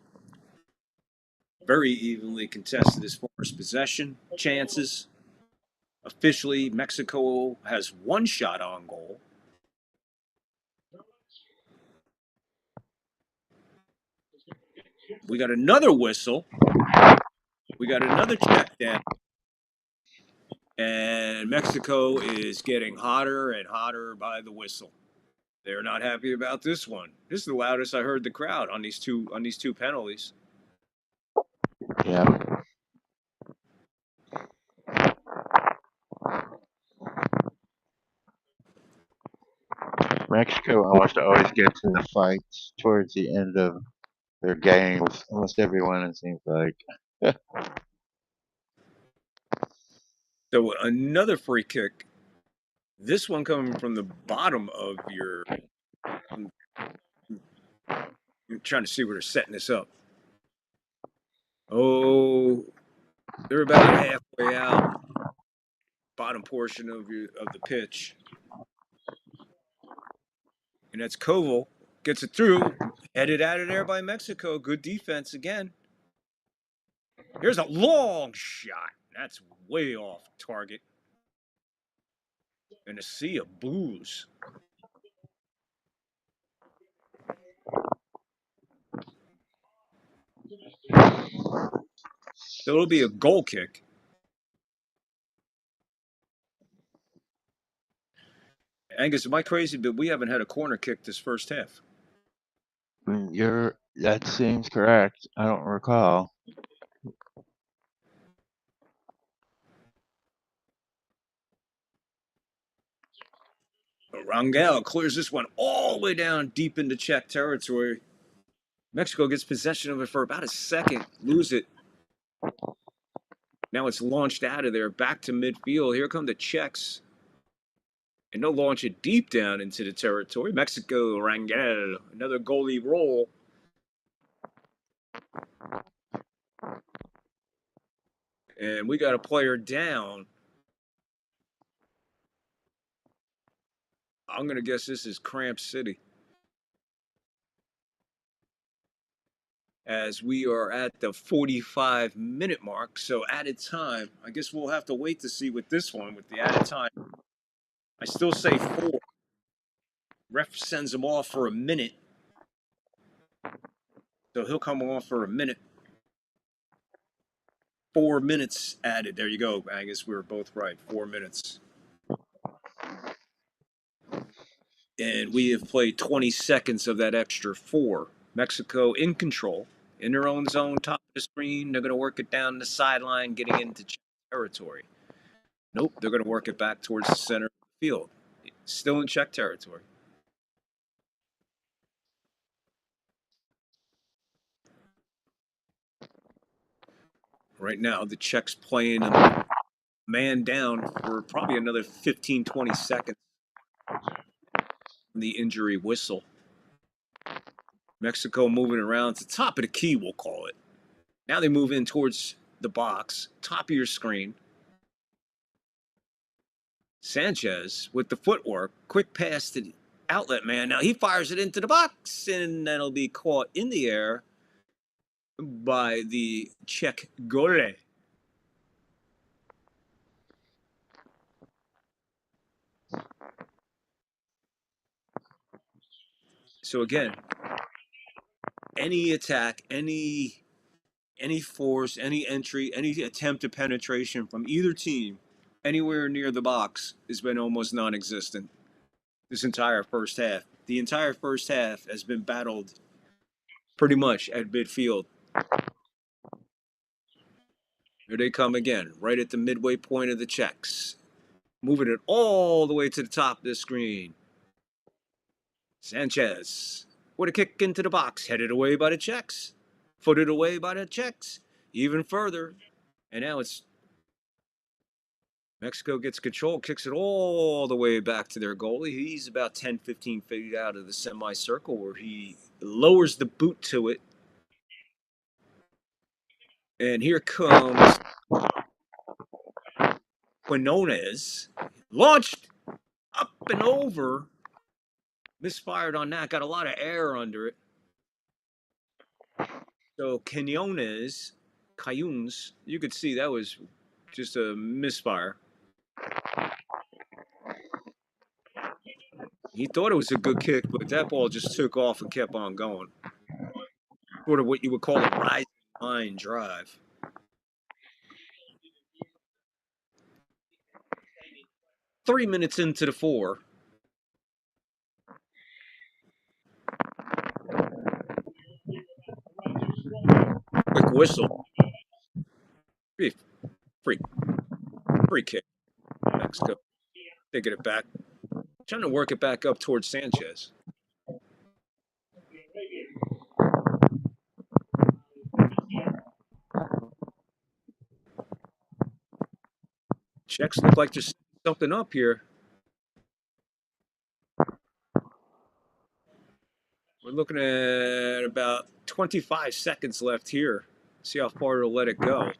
Very evenly contested as far as possession chances. Officially, Mexico has one shot on goal. We got another whistle. We got another check down. And Mexico is getting hotter and hotter by the whistle. They're not happy about this one. This is the loudest I heard the crowd on these two penalties. Yeah. Mexico almost always gets in the fights towards the end of their games. Almost everyone, it seems like. So another free kick. This one coming from the bottom of your. You're trying to see where they're setting this up. Oh, they're about halfway out. Bottom portion of the pitch. And that's Koval. Gets it through. Headed out of there by Mexico. Good defense again. Here's a long shot. That's way off target. And a sea of boos. So it'll be a goal kick. Angus, am I crazy? But we haven't had a corner kick this first half. That seems correct. I don't recall. Rangel clears this one all the way down deep into Czech territory. Mexico gets possession of it for about a second, lose it. Now it's launched out of there, back to midfield. Here come the Czechs. And they'll launch it deep down into the territory. Mexico, Rangel, another goalie roll. And we got a player down. I'm going to guess this is Cramp City. As we are at the 45-minute mark. So added time. I guess we'll have to wait to see with this one with the added time. I still say 4. Ref sends him off for a minute. So he'll come off for a minute. 4 minutes added. There you go, Angus. We were both right. 4 minutes. And we have played 20 seconds of that extra 4. Mexico in control, in their own zone, top of the screen. They're going to work it down the sideline, getting into Czech territory. Nope, they're going to work it back towards the center of the field. Still in Czech territory. Right now, the Czechs playing a man down for probably another 15, 20 seconds. The injury whistle. Mexico moving around to the top of the key, we'll call it. Now they move in towards the box, top of your screen. Sanchez with the footwork, quick pass to the outlet man. Now he fires it into the box, and that'll be caught in the air by the Czech goalie. So again, any attack, any force, any entry, any attempt at penetration from either team anywhere near the box has been almost non-existent this entire first half. The entire first half has been battled pretty much at midfield. Here they come again, right at the midway point of the Czechs. Moving it all the way to the top of the screen. Sanchez with a kick into the box, headed away by the Czechs. Footed away by the Czechs. Even further. And now it's Mexico gets control, kicks it all the way back to their goalie. He's about 10, 15 feet out of the semicircle where he lowers the boot to it. And here comes Quinones. Launched up and over. Misfired on that. Got a lot of air under it. So Quinones, you could see that was just a misfire. He thought it was a good kick, but that ball just took off and kept on going. Sort of what you would call a rising line drive. Three minutes into the 4. Quick whistle. Free, free kick. Mexico taking it back. Trying to work it back up towards Sanchez. Czechs look like there's something up here. We're looking at about 25 seconds left here. See how far it'll let it go.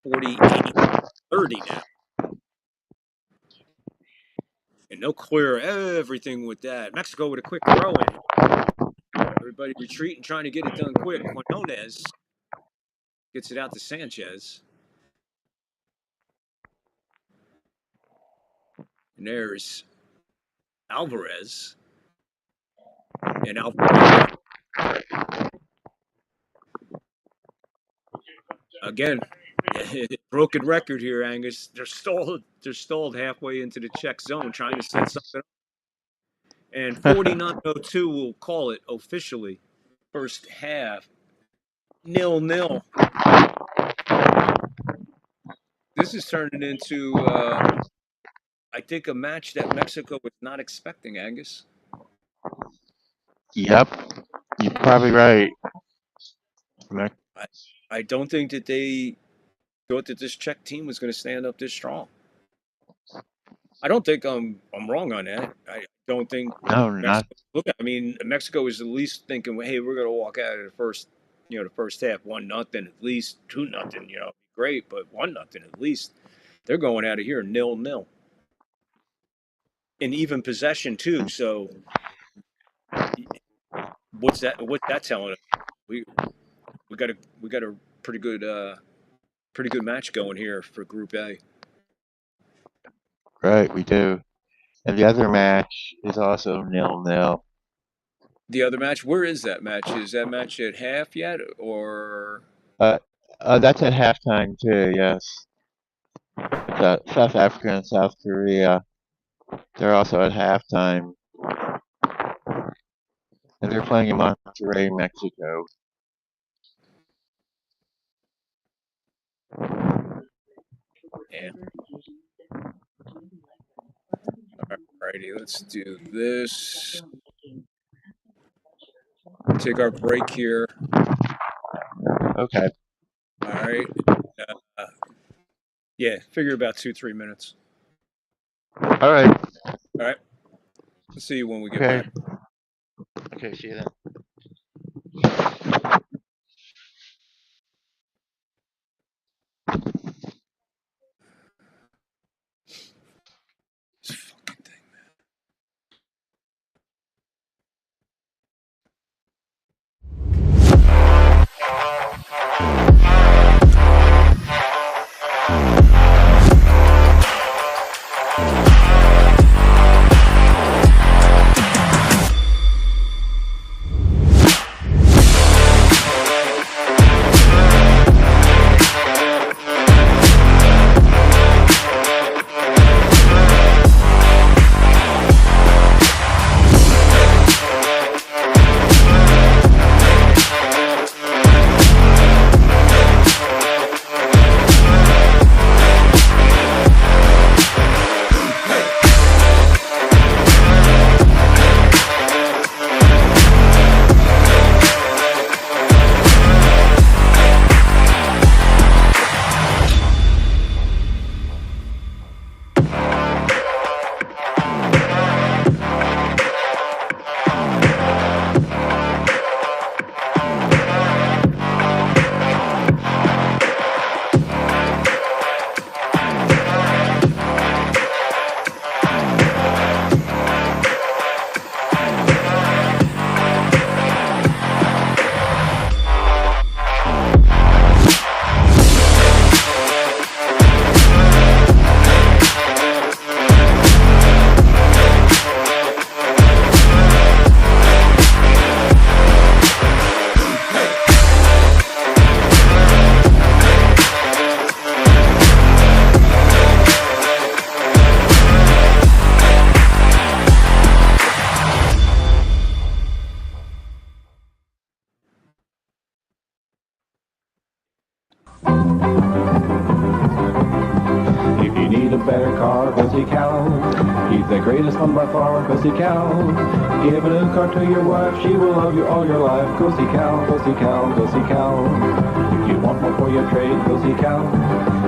48, 30 now. And they'll clear everything with that. Mexico with a quick throw in. Everybody retreating, trying to get it done quick. Quinones gets it out to Sanchez. And there's Alvarez. And Alvarez. Again, broken record here, Angus. They're stalled halfway into the Czech zone trying to set something up. And 49-02 will call it officially. First half, 0-0. This is turning into, I think, a match that Mexico was not expecting, Angus. Yep, you're probably right. I don't think that they thought that this Czech team was going to stand up this strong. I don't think I'm wrong on that. I don't think No, not. Mexico. Look, I mean, Mexico is at least thinking, "Hey, we're going to walk out of the first The first half 1-0 at least, 2-0. Great, but 1-0 at least. They're going out of here 0-0, and even possession too. So what's that? What's that telling us? We we got a pretty good match going here for Group A. Right, we do. And the other match is also 0-0. The other match, where is that match? Is that match at half yet, or Uh, that's at halftime too. Yes, South Africa and South Korea. They're also at halftime, and they're playing in Monterrey, Mexico. yeah? Alrighty, let's do this. Take our break here. Okay. All right. Uh, yeah, figure about 2-3 minutes. All right. All right. See you when we get Okay. back. Okay. See you then. This fucking thing. If you need a better car, go see Cal. He's the greatest one by far, go see Cal. Give a new car to your wife, she will love you all your life. Go see Cal, go see Cal, go see Cal. If you want more for your trade, go see Cal.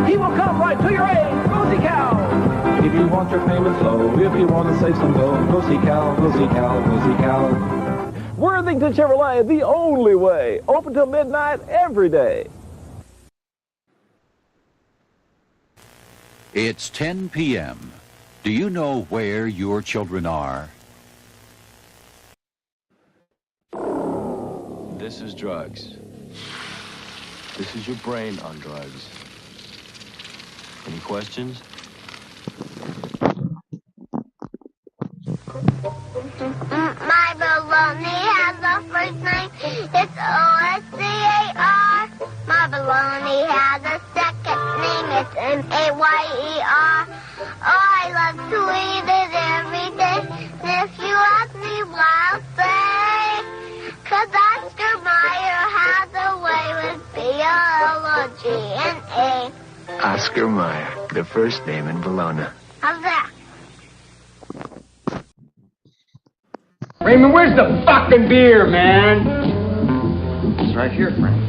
He will come right to your aid, go see Cal. If you want your payments low, if you want to save some dough, go see Cal, go see Cal, go see Cal. Worthington Chevrolet, the only way. Open till midnight every day. It's 10 p.m. Do you know where your children are? This is drugs. This is your brain on drugs. Any questions? My baloney has a first name. It's O-S-C-A-R. My baloney has a second name. It's M-A-Y-E-R. Oh, I love to eat it every day. And if you ask me why, I'll say, 'cause Oscar Mayer has a way with B-O-L-O-G-N-A. Oscar Mayer, the first name in Bologna. How's that? Raymond, where's the fucking beer, man? It's right here, Frank.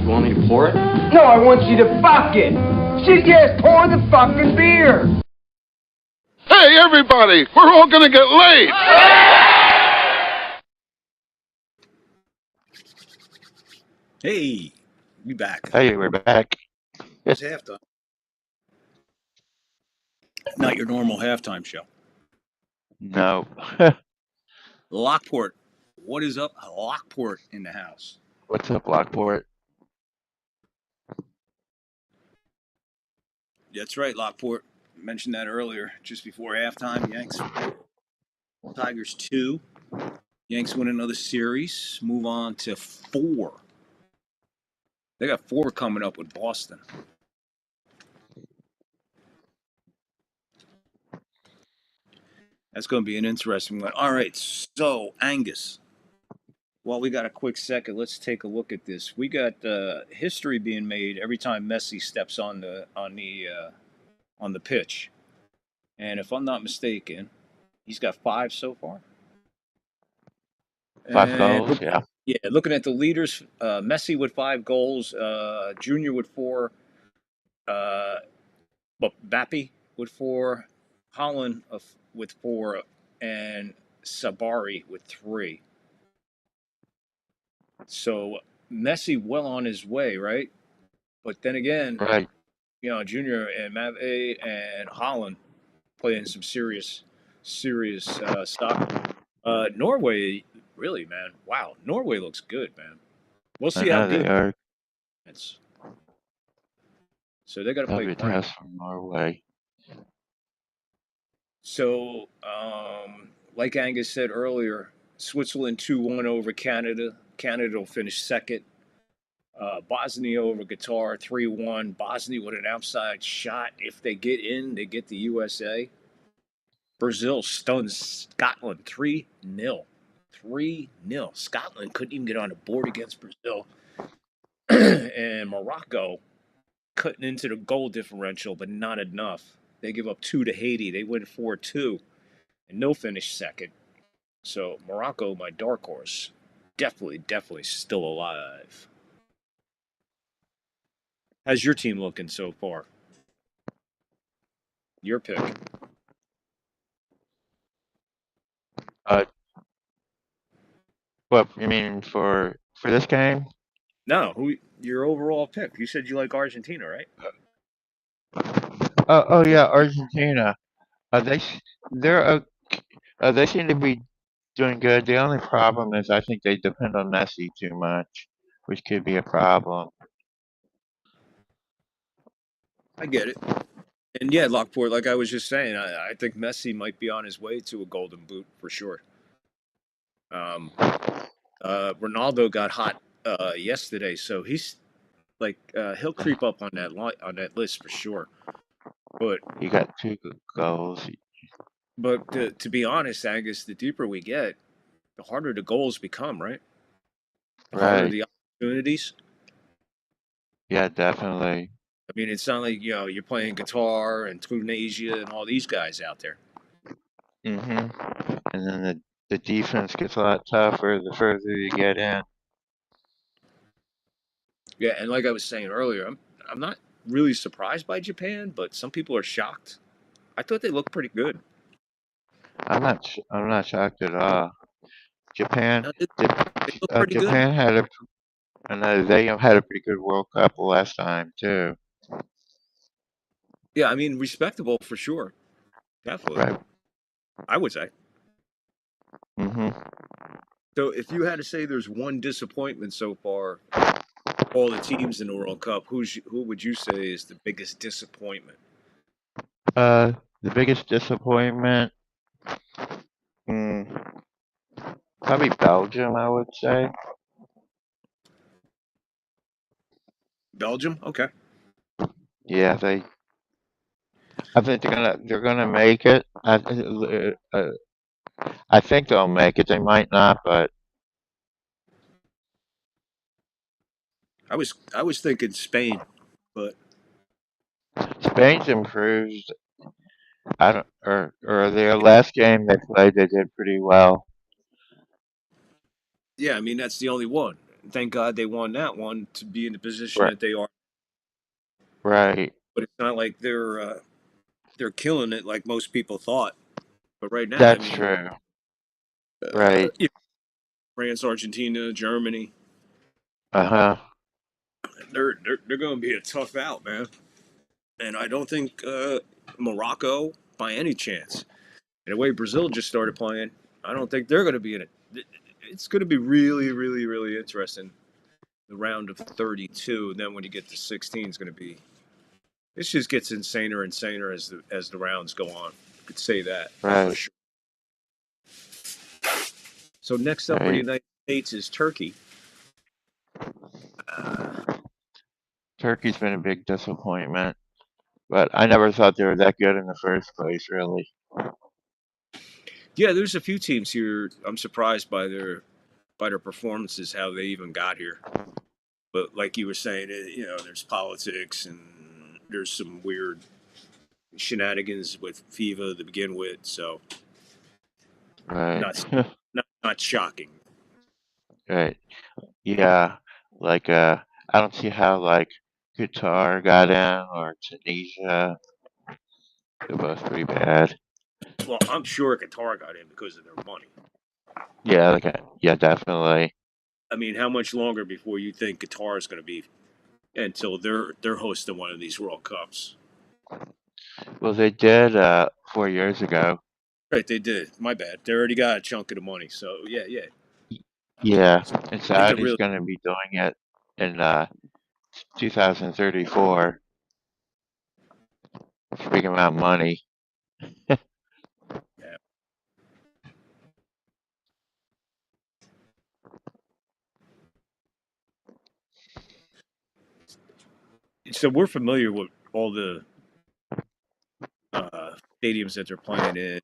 You want me to pour it? No, I want you to fuck it. She just pour the fucking beer. Hey, everybody, we're all gonna get late. Hey, we back. Hey, we're back. It's halftime. Not your normal halftime show. No. Lockport. What is up? Lockport in the house. What's up, Lockport? That's right, Lockport. Mentioned that earlier, just before halftime. Yanks 4, Tigers 2. Yanks win another series. Move on to 4. They got 4 coming up with Boston. That's going to be an interesting one. All right, so Angus. While we got a quick second, let's take a look at this. We got history being made every time Messi steps on the pitch, and if I'm not mistaken, he's got 5 so far. 5 And goals, yeah. looking at the leaders, Messi with 5 goals, Junior with 4, Mbappe with 4, Holland with 4, and Sabari with 3. So Messi well on his way, right? But then again, Right. Junior and Mbappe and Holland playing some serious stock. Norway, really, man. Wow, Norway looks good, man. We'll I see how know they good are. it's. So they got to That'll play be great. tough from Norway. So, like Angus said earlier, Switzerland 2-1 over Canada. Canada will finish second. Bosnia over Qatar 3-1. Bosnia with an outside shot. If they get in, they get the USA. Brazil stuns Scotland 3-0. 3-0. Scotland couldn't even get on the board against Brazil. And Morocco cutting into the goal differential, but not enough. They give up 2 to Haiti. They win 4-2, and they'll finish second. So Morocco, my dark horse, definitely still alive. How's your team looking so far? Your pick. Uh, what you mean for this game? No, who your overall pick? You said you like Argentina, right? Oh yeah, Argentina. They they're they seem to be doing good. The only problem is I think they depend on Messi too much, which could be a problem. I get it. And yeah, Lockport, like I was just saying, I think Messi might be on his way to a golden boot for sure. Um, Ronaldo got hot yesterday, so he's like he'll creep up on that list for sure. But He got 2 goals. to be honest, Angus, the deeper we get, the harder the goals become, right? The harder Right. the opportunities. Yeah, definitely. I mean, it's not like you're playing Qatar and Tunisia and all these guys out there. Mhm. And then the defense gets a lot tougher the further you get in. Yeah, and like I was saying earlier, I'm not really surprised by Japan, but some people are shocked. I thought they looked pretty good. I'm not shocked at all. Japan, They look pretty good. Japan had a I know they had a pretty good World Cup last time too. Yeah, I mean, respectable for sure. Definitely, Right. I would say. Mhm. So, if you had to say there's one disappointment so far, all the teams in the World Cup, who would you say is the biggest disappointment? The biggest disappointment, mm, probably Belgium, I would say. Belgium? Okay. Yeah, I think they're gonna make it. I think they'll make it. They might not, but I was thinking Spain, but Spain's improved. I don't, or their last game they played, they did pretty well. yeah, I mean that's the only one. Thank God they won that one to be in the position Right. that they are. Right. But it's not like they're killing it like most people thought. But right now, I That's mean, true. Right. France, Argentina, Germany, Uh huh. they're going to be a tough out, man. And I don't think Morocco by any chance. And the way Brazil just started playing, I don't think they're going to be in it. It's going to be really, really, really interesting. The round of 32, and then when you get to 16, is going to be. This just gets insaner and insaner as the rounds go on. You could say that for Right, sure. So next up for the right. United States is Turkey. Uh, Turkey's been a big disappointment, but I never thought they were that good in the first place, really. yeah, there's a few teams here. I'm surprised by their performances, how they even got here. But like you were saying, there's politics and there's some weird shenanigans with FIFA to begin with. So Right, not not shocking. right. Yeah, like I don't see how like Qatar got in or Tunisia. They're both pretty bad. Well, I'm sure Qatar got in because of their money. Yeah, like yeah, definitely. I mean, how much longer before you think Qatar is going to be until they're hosting one of these World Cups? Well, they did 4 years ago. Right, they did. My bad. They already got a chunk of the money. So yeah, yeah. Yeah, and I think they're Saudi's really. going to be doing it in 2034. Speaking about money, Yeah. So we're familiar with all the stadiums that they're playing in,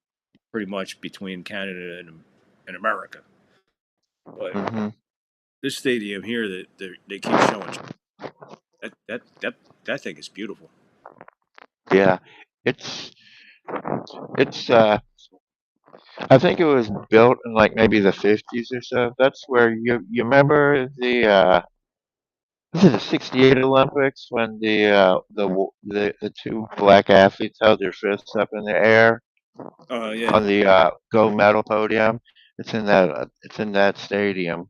pretty much between Canada and America. But hmm this stadium here that they keep showing, that thing is beautiful. yeah, it's it's. I think it was built in like maybe the 50s or so. That's where you remember the was it the '68 Olympics when the two black athletes held their fists up in the air Yeah. on the gold medal podium? It's in that stadium,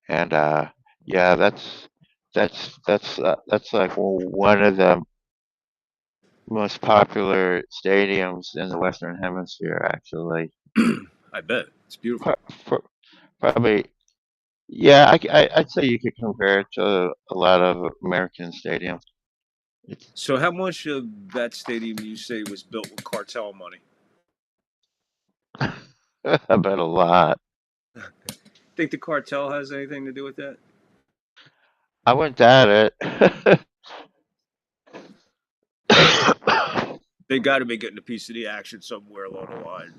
and yeah, that's like one of the most popular stadiums in the Western Hemisphere, actually. I bet it's beautiful. Pro- pro- Probably, yeah, I'd say you could compare it to a lot of American stadiums. It's So how much of that stadium you say was built with cartel money? I bet a lot. Think the cartel has anything to do with that? I went at it. They got to be getting a piece of the action somewhere along the line.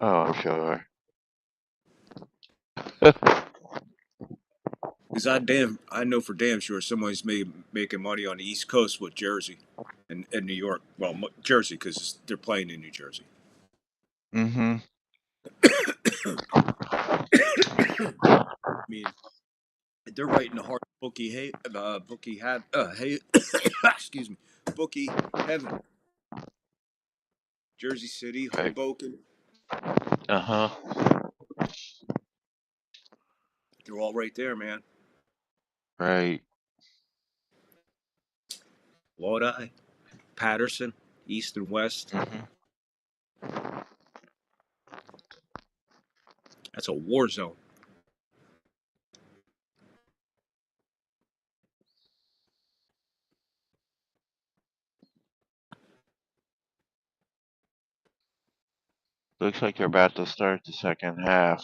Oh, I'm sure. Because I know for damn sure somebody's making money on the East Coast with Jersey and New York. Well, Jersey because they're playing in New Jersey. hmm I mean, they're right in the heart of hey, excuse me, bookie heaven. Jersey City, Right. Hoboken, Uh-huh. they're all right there, man. Right. Lodi, Patterson, East and West. hmm That's a war zone. Looks like you're about to start the second half.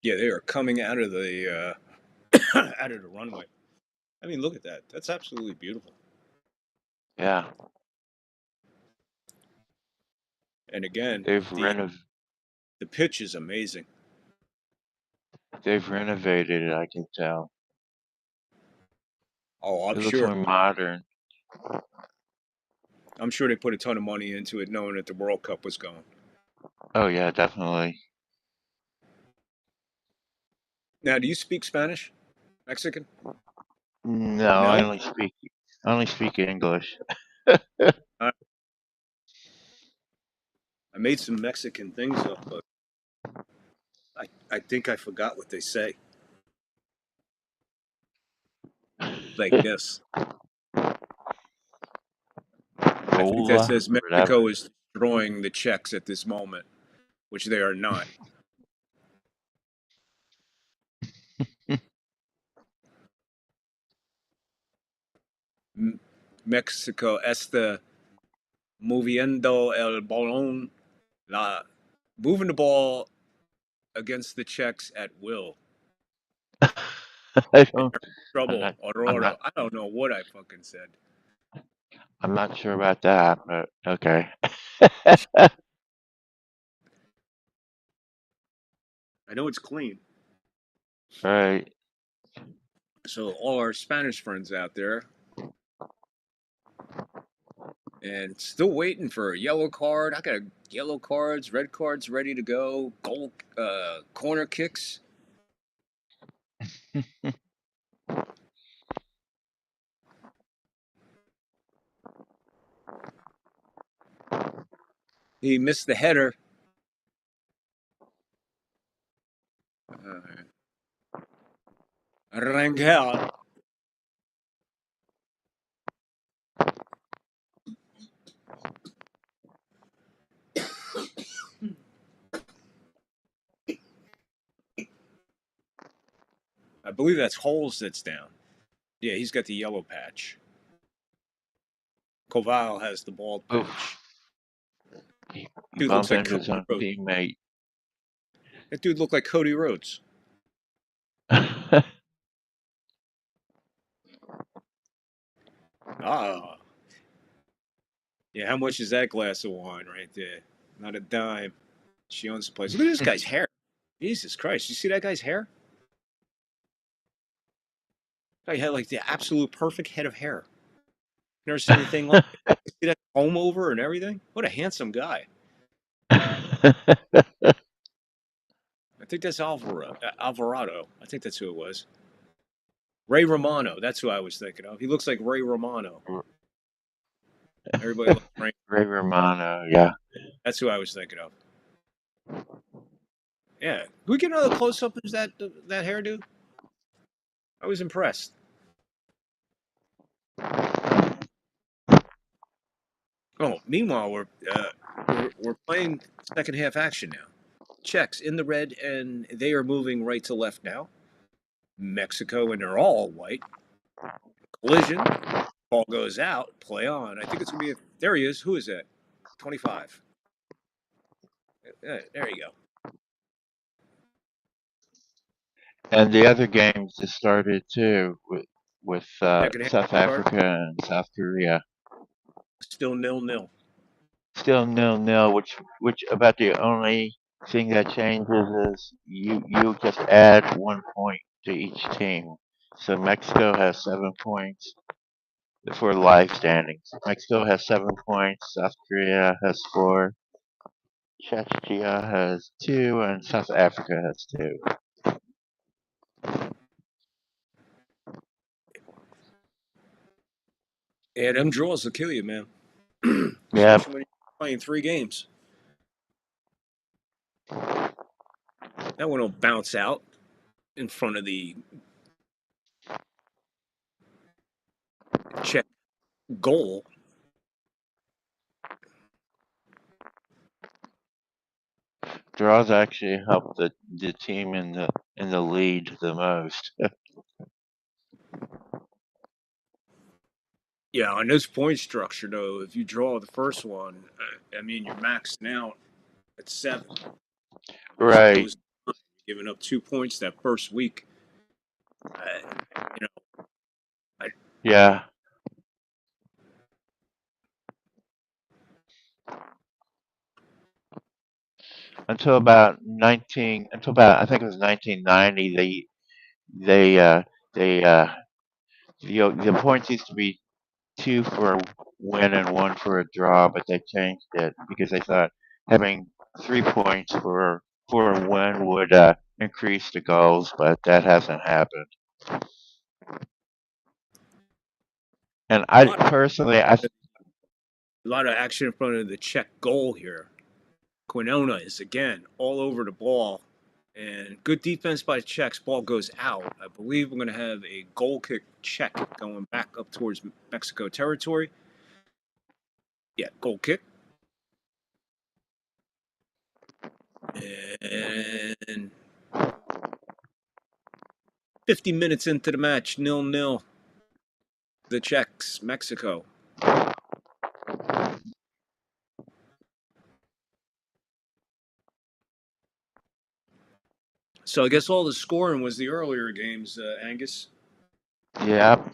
Yeah, they are coming out of the out of the runway. I mean, look at that. That's absolutely beautiful. Yeah. And again, They've the renov the pitch is amazing. they've renovated it, I can tell. Oh, I'm It looks sure. more modern. I'm sure they put a ton of money into it, knowing that the World Cup was going. Oh yeah, definitely. Now, do you speak Spanish? Mexican? No, No. I only speak English. I, I made some Mexican things up, but I think I forgot what they say. Like this. I think that Gola, says whatever. Mexico is destroying the Czechs at this moment, which they are not. Mexico está moviendo el balón, moving the ball against the Czechs at will. I And don't. they're in I'm trouble. not. I'm Aurora. not. I don't know what I fucking said. I'm not sure about that, but okay. I know it's clean. Right. So all our Spanish friends out there, and still waiting for a yellow card. I got yellow cards, red cards ready to go. Goal, corner kicks. He missed the header. Rangel. I believe that's Holes that's down. Yeah, he's got the yellow patch. Koval has the bald patch. Oof. He Dude looks bumped like into Cody his own Rhodes. teammate. That dude looked like Cody Rhodes. Ah. Yeah, how much is that glass of wine right there? Not a dime. She owns the place. Look at this guy's hair. Jesus Christ. You see that guy's hair? Guy had like the absolute perfect head of hair. Never seen anything like it. You see that comb over and everything? What a handsome guy. I think that's Alvarado. I think that's who it was. Ray Romano. That's who I was thinking of. He looks like Ray Romano. Everybody loves Ray. Ray Romano, yeah. That's who I was thinking of. Yeah. Can we get another close up of that hairdo? I was impressed. Oh, meanwhile, we're playing second half action now. Czechs in the red, and they are moving right to left now. Mexico, and they're all white. Collision. Ball goes out. Play on. I think it's going to be there he is. Who is that? 25. There you go. And the other games just started too with Second half South start. Africa and South Korea. Still 0-0. Still 0-0, which about the only thing that changes is you just add 1 point to each team. So Mexico has 7 points for life standings. Mexico has 7 points. South Korea has 4. Czechia has 2, and South Africa has 2. Yeah, them draws will kill you, man. Yeah. Especially when you're playing 3 games. That one will bounce out in front of the Czech goal. Draws actually help the team in the lead the most. Yeah, on this point structure, though, if you draw the first one, I mean, you're maxing out at 7. As Right. opposed to giving up 2 points that first week. You know, Yeah. Until about I think it was 1990, they the points used to be 2 for a win and 1 for a draw, but they changed it because they thought having 3 points for a win would increase the goals, but that hasn't happened. And I personally, a lot of action in front of the Czech goal here. Quinona is again all over the ball, And good defense by the Czechs. Ball goes out. I believe we're going to have a goal kick check going back up towards Mexico territory. Yeah, goal kick. And 50 minutes into the match, 0-0. The Czechs, Mexico. So I guess all the scoring was the earlier games, Angus. Yep.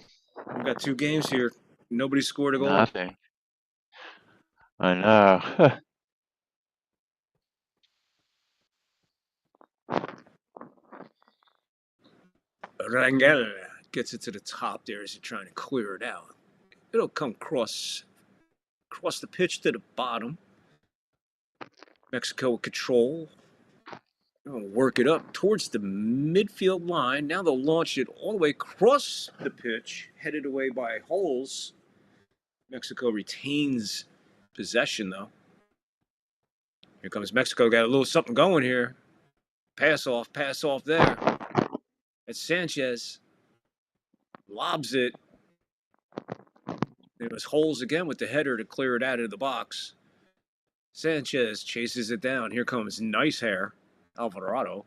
We got 2 games here. Nobody scored a goal. Nothing. I know. Rangel gets it to the top there as he's trying to clear it out. It'll come across the pitch to the bottom. Mexico with control. They'll work it up towards the midfield line. Now they'll launch it all the way across the pitch, headed away by Holes. Mexico retains possession, though. Here comes Mexico. Got a little something going here. Pass off there. It's Sanchez. Lobs it. There was Holes again with the header to clear it out of the box. Sanchez chases it down. Here comes Nice Hair. Alvarado.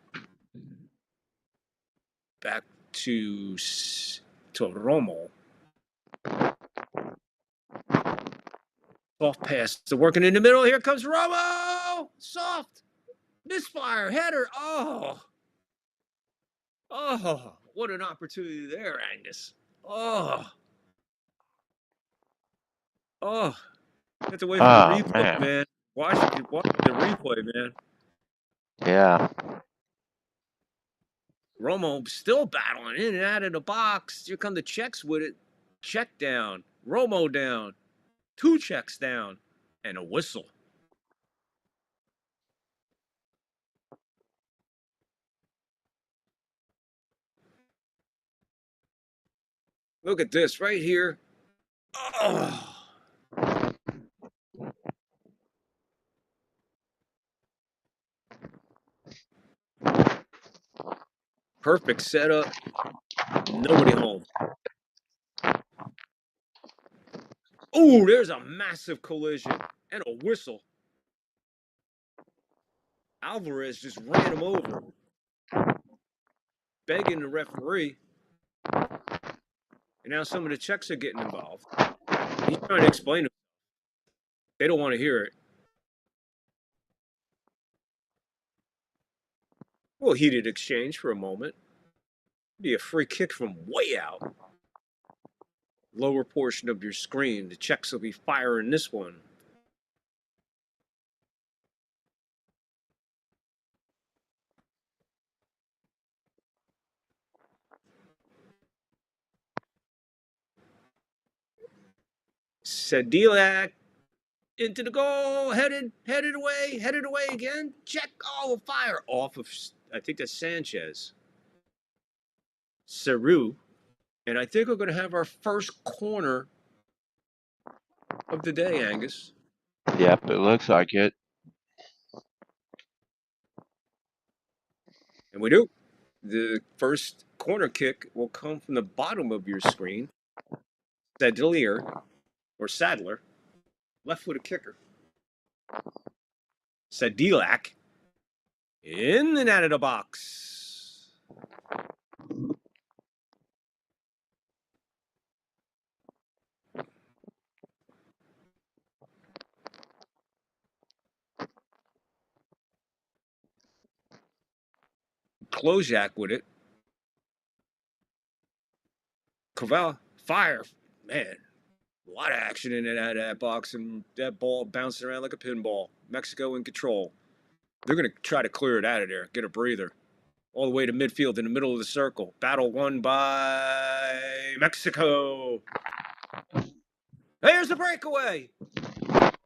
Back to Romo. Soft pass to working in the middle. Here comes Romo. Soft. Misfire. Header. Oh, what an opportunity there, Angus. Oh. Have to wait for the replay, man. Watch the replay, man. Yeah. Romo still battling in and out of the box. Here come the Czechs with it. Check down. Romo down. 2 Czechs down. And a whistle. Look at this right here. Oh. Perfect setup. Nobody home. Oh, there's a massive collision and a whistle. Alvarez just ran him over. Begging the referee. And now some of the Czechs are getting involved. He's trying to explain it. They don't want to hear it. Well, heated exchange for a moment. Be a free kick from way out. Lower portion of your screen. The Czechs will be firing this one. Sedilak into the goal, headed away again. Check, fire off of, I think that's Sanchez. Seru. And I think we're going to have our first corner of the day, Angus. Yep, it looks like it. And we do. The first corner kick will come from the bottom of your screen. Sadler, left-footed kicker. Sedilak in and out of the box. Klozak with it. Cavell, fire. Man, a lot of action in and out of that box, and that ball bouncing around like a pinball. Mexico in control. They're going to try to clear it out of there, get a breather. All the way to midfield in the middle of the circle. Battle won by Mexico. Here's the breakaway. And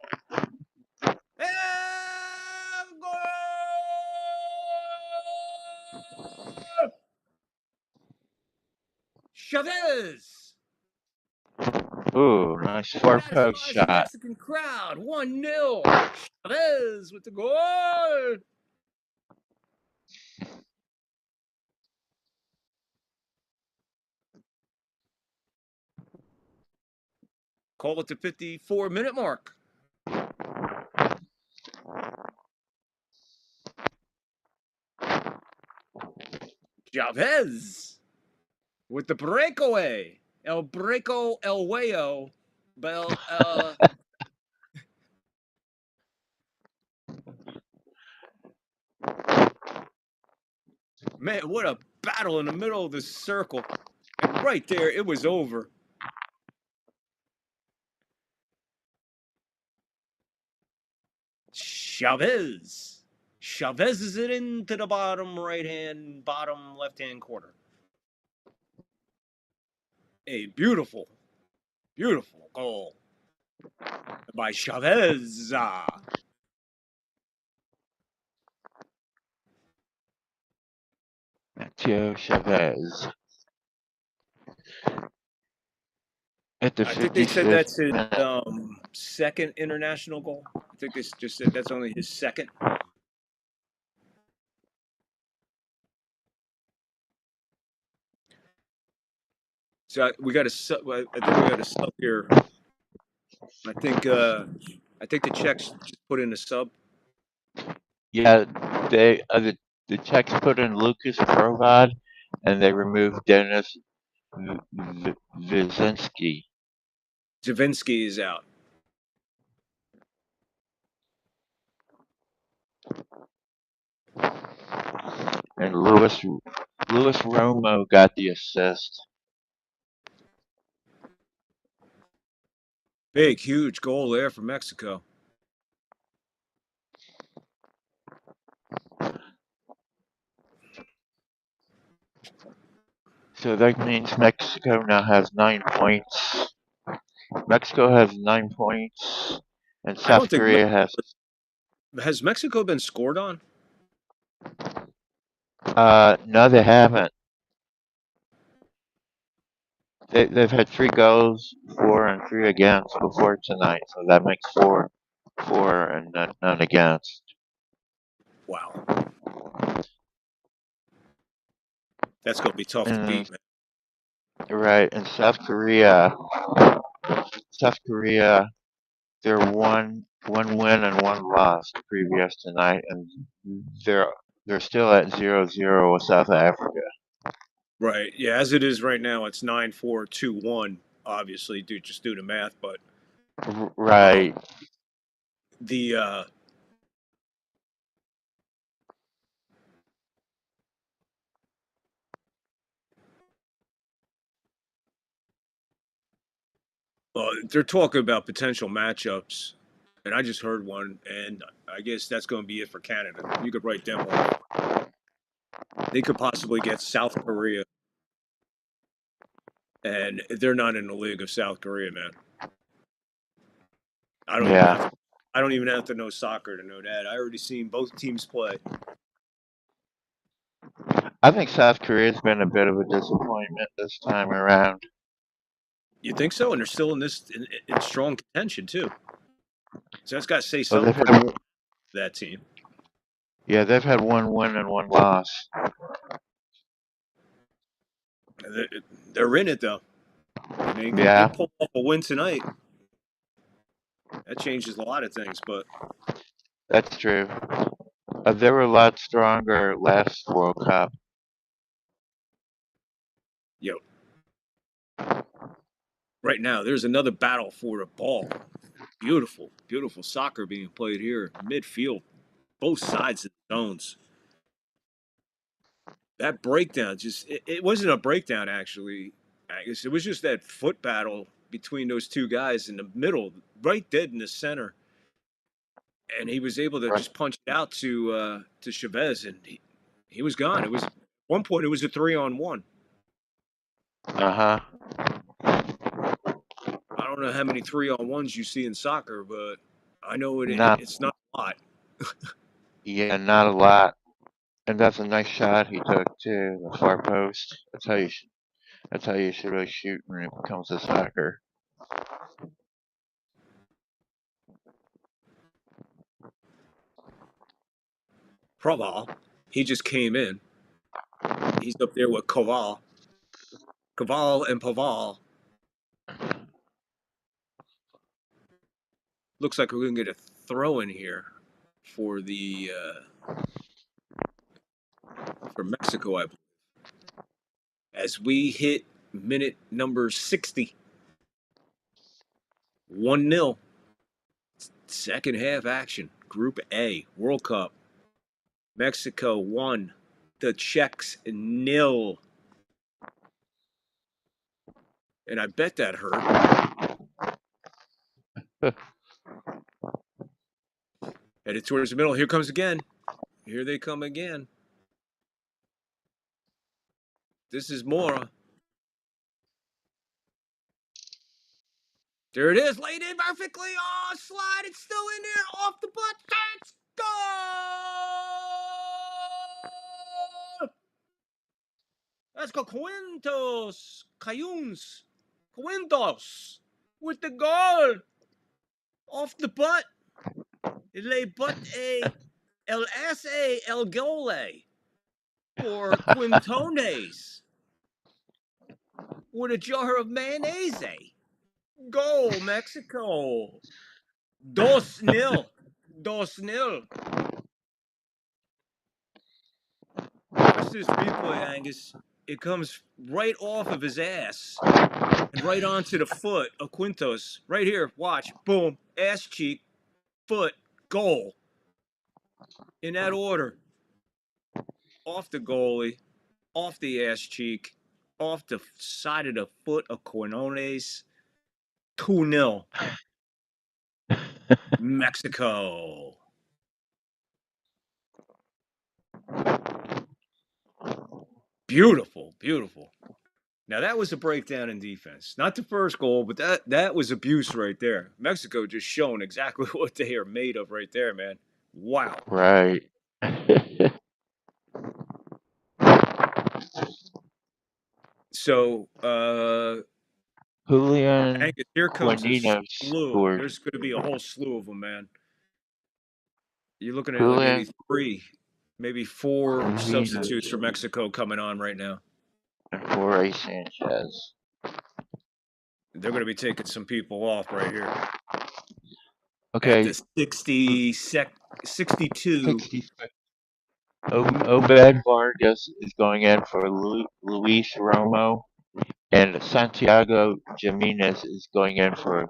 goal! Chavez. Ooh, nice far-post shot. Mexican crowd, 1-0. Chavez with the goal. Call it the 54-minute mark. Chavez with the breakaway. El Breako El Wayo. Bell, man, what a battle in the middle of the circle. And right there, it was over. Chavez. Chavez is it into the bottom left-hand corner. A beautiful, beautiful goal by Chavez. Mateo Chavez. At the I think they said 55th that's his minute. second international goal. I think they just said that's only his second. So we got a sub. I think we got a sub here. I think the Czechs just put in a sub. Yeah, the Czechs put in Lucas Provad, and they removed Denis Wyszynski. Javinsky is out. And Louis Romo got the assist. Big, huge goal there for Mexico. So that means Mexico now has 9 points. Mexico has 9 points, and I don't South think Korea has Mexico been scored on. no, they haven't. They've had 3 goals, 4 and 3 against before tonight, so that makes 4 and none against. Wow, that's gonna be tough to beat, man. Right, and South Korea, they're one win and 1 loss previous tonight, and they're still at 0-0 with South Africa. Right. Yeah, as it is right now, it's 9-4-2-1. Obviously, just do the math, but Right. the they're talking about potential matchups, and I just heard one, and I guess that's going to be it for Canada. You could write them off. They could possibly get South Korea, and they're not in the league of South Korea, man. I don't even have to know soccer to know that. I already seen both teams play. I think South Korea's been a bit of a disappointment this time around. You think so? And they're still in strong contention too. So that's got to say Well, something for that team. Yeah, they've had 1 win and 1 loss. They're in it though. And they pull off a win tonight. That changes a lot of things, but that's true. They were a lot stronger last World Cup. Yo, right now there's another battle for the ball. Beautiful, beautiful soccer being played here. Midfield, both sides of the zones. That breakdown it wasn't a breakdown actually. I guess it was just that foot battle between those two guys in the middle, right dead in the center. And he was able to just punch it out to Chavez, and he was gone. It was at one point it was a 3-on-1. Uh-huh. I don't know how many 3-on-1s you see in soccer, but I know it's not a lot. Yeah, not a lot. And that's a nice shot he took too, the far post. That's how you should really shoot when it comes to soccer. Proval, he just came in. He's up there with Koval and Paval. Looks like we're going to get a throw in here for for Mexico, I believe. As we hit minute number 60. 1-0. Second half action. Group A, World Cup. Mexico 1. The Czechs 0. And I bet that hurt. Headed towards the middle. Here comes again. Here they come again. This is Mora. There it is. Laid in perfectly. Oh, slide. It's still in there. Off the butt. Let's go. Let's go. Quintos. With the goal. Off the butt. Le butt el S-A el gole. For Quintones. With a jar of mayonnaise. Goal, Mexico. 2-0. 2-0. Watch this replay, Angus. It comes right off of his ass and right onto the foot of Quintos. Right here. Watch. Boom. Ass cheek. Foot. Goal. In that order. Off the goalie. Off the ass cheek. Off the side of the foot of Quinones. 2-0. Mexico. Beautiful, beautiful. Now that was a breakdown in defense. Not the first goal, but that was abuse right there. Mexico just showing exactly what they are made of right there, man. Wow. Right. So, Julian Angus, here comes a Quinino slew. scored. There's going to be a whole slew of them, man. You're looking at like Julian maybe 3, maybe 4 Quinino substitutes for Mexico coming on right now. and Jorge Sanchez. They're going to be taking some people off right here. Okay. At the 62. Obed Vargas is going in for Luis Romo, and Santiago Jimenez is going in for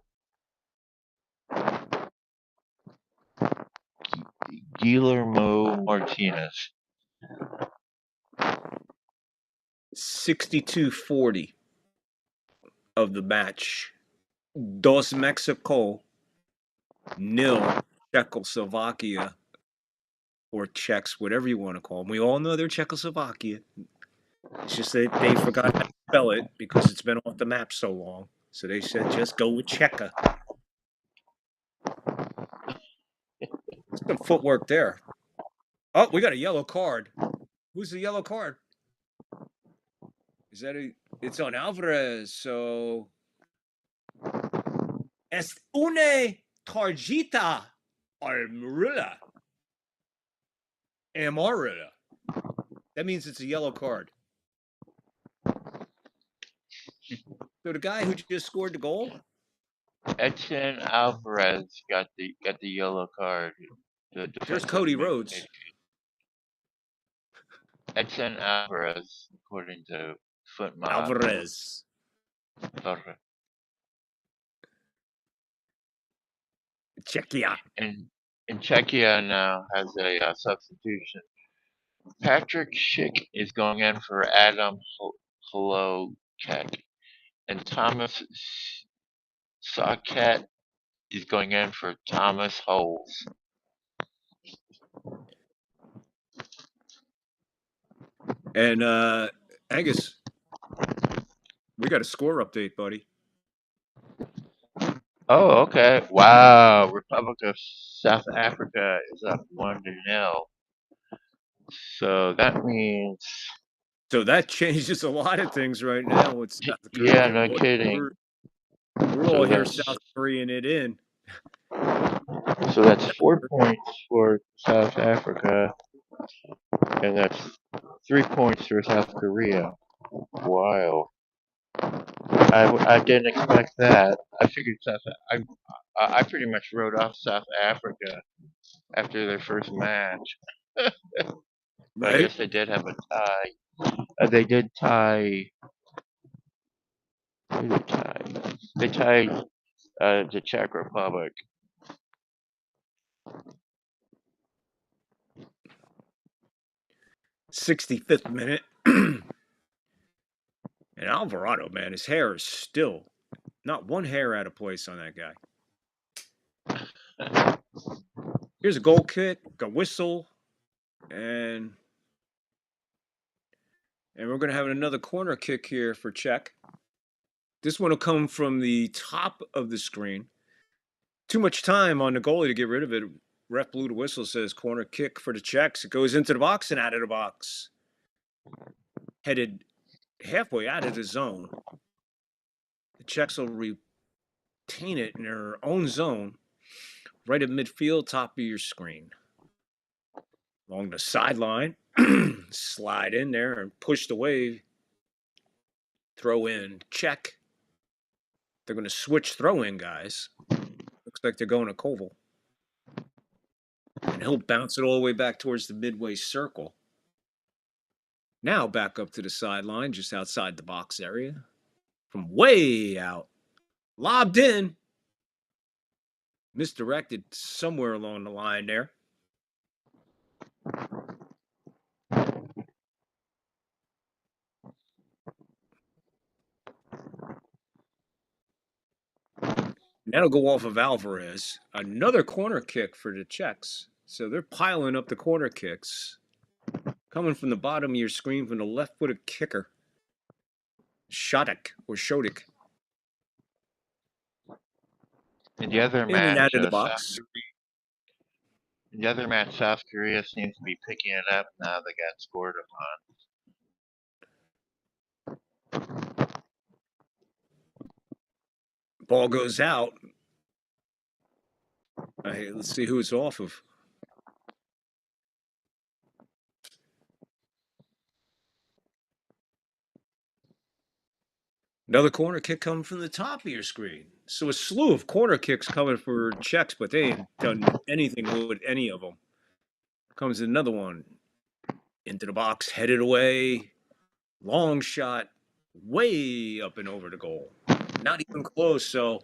Guillermo Martinez. 62-40 of the match. 2 Mexico, 0 Czechoslovakia, or Czechs, whatever you want to call them. We all know they're Czechoslovakia. It's just that they forgot how to spell it because it's been off the map so long. So they said, just go with Czechia. Some footwork there. Oh, we got a yellow card. Who's the yellow card? Is that it's on Alvarez, so es une tarjeta amarilla. Amarilla. That means it's a yellow card. So the guy who just scored the goal? Edson Alvarez got the yellow card. There's Cody Rhodes. Edson Alvarez, according to Footmod. Alvarez. Czechia. And Czechia now has a substitution. Patrick Schick is going in for Adam Holokek, and Thomas Socket is going in for Thomas Holes. And Angus, we got a score update, buddy. Oh, okay. Wow. Republic of South Africa is up 1-0. So that means. So that changes a lot of things right now with South Korea. Yeah, no kidding. We're all here South Korean it in. So that's 4 points for South Africa, and that's 3 points for South Korea. Wow. I didn't expect that. I figured I pretty much wrote off South Africa after their first match, but I Right? guess they did have a tie. They did tie. Who did they tie? They tied the Czech Republic. 65th minute. And Alvarado, man, his hair is still not one hair out of place on that guy. Here's a goal kick, a whistle, and we're going to have another corner kick here for Czech. This one will come from the top of the screen. Too much time on the goalie to get rid of it. Ref blew the whistle, says corner kick for the Czechs. It goes into the box and out of the box. Headed halfway out of the zone. The Czechs will retain it in their own zone, right at midfield, top of your screen. Along the sideline, slide in there and pushed away. Throw in, Czech. They're going to switch throw in, guys. Looks like they're going to Koval. And he'll bounce it all the way back towards the midway circle. Now back up to the sideline, just outside the box area. From way out. Lobbed in. Misdirected somewhere along the line there. And that'll go off of Alvarez. Another corner kick for the Czechs. So they're piling up the corner kicks. Coming from the bottom of your screen from the left-footed kicker. Shodik. In the other In and out match, of the box. South Korea seems to be picking it up now. They got scored upon. Ball goes out. Hey, let's see who it's off of. Another corner kick coming from the top of your screen. So a slew of corner kicks coming for Czechs, but they ain't done anything with any of them. Comes another one. Into the box, headed away. Long shot, way up and over the goal. Not even close, so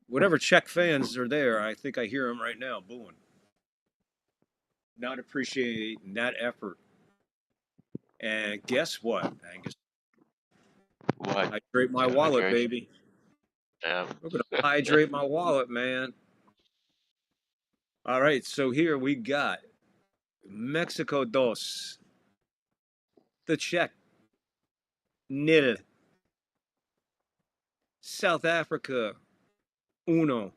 whatever Czech fans are there, I think I hear them right now booing. Not appreciating that effort. And guess what, Angus? What? Hydrate my wallet, baby. Yeah. We're going to hydrate my wallet, man. All right, so here we got Mexico dos. The Czech nil. South Africa uno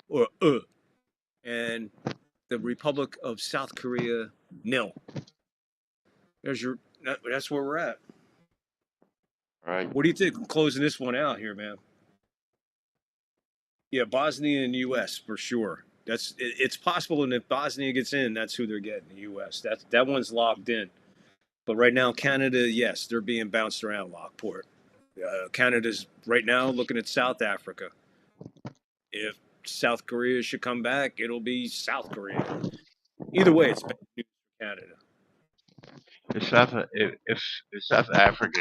or and the Republic of South Korea nil. That's where we're at. All right. What do you think? Closing this one out here, man. Yeah, Bosnia and U.S. for sure. It's possible, and if Bosnia gets in, that's who they're getting. The U.S. That one's locked in. But right now, Canada, yes, they're being bounced around Lockport. Canada's right now looking at South Africa. If South Korea should come back, it'll be South Korea. Either way, it's bad news for Canada. If South Africa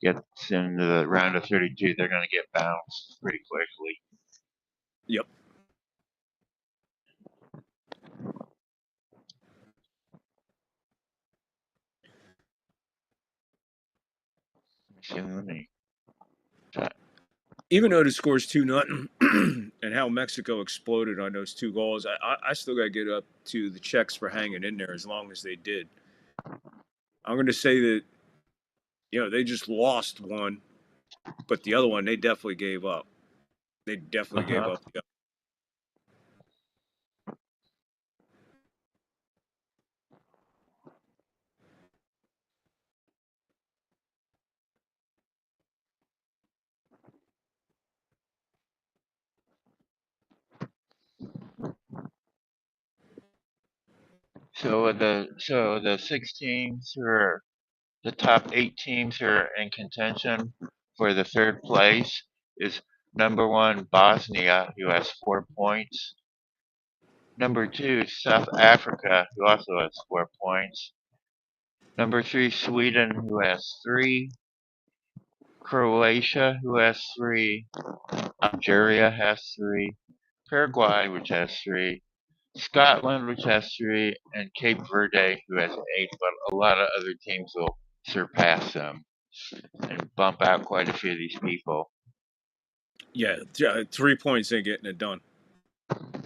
gets into the round of 32, they're going to get bounced pretty quickly. Yep. Even though the score's 2-0 and how Mexico exploded on those two goals, I still got to get up to the Czechs for hanging in there as long as they did. I'm going to say that, they just lost one, but the other one, they definitely gave up. They definitely gave up the other. So the 6 teams who are The top 8 teams who are in contention for the third place is number 1 Bosnia, who has 4 points. Number 2 South Africa, who also has 4 points. Number 3 Sweden, who has 3. Croatia, who has 3. Algeria has 3. Paraguay, which has 3. Scotland, which has 3, and Cape Verde, who has 8, but a lot of other teams will surpass them and bump out quite a few of these people. Yeah, 3 points ain't getting it done.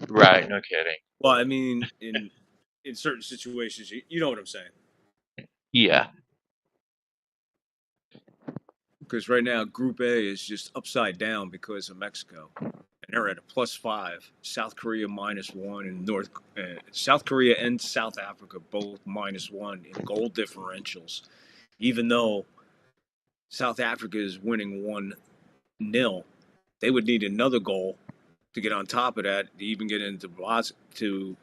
Right, no kidding. Well, I mean, in certain situations, you know what I'm saying. Yeah. Because right now, Group A is just upside down because of Mexico, and they're at a +5. South Korea -1, and South Korea and South Africa both -1 in goal differentials. Even though South Africa is winning 1-0, they would need another goal to get on top of that to even get into to.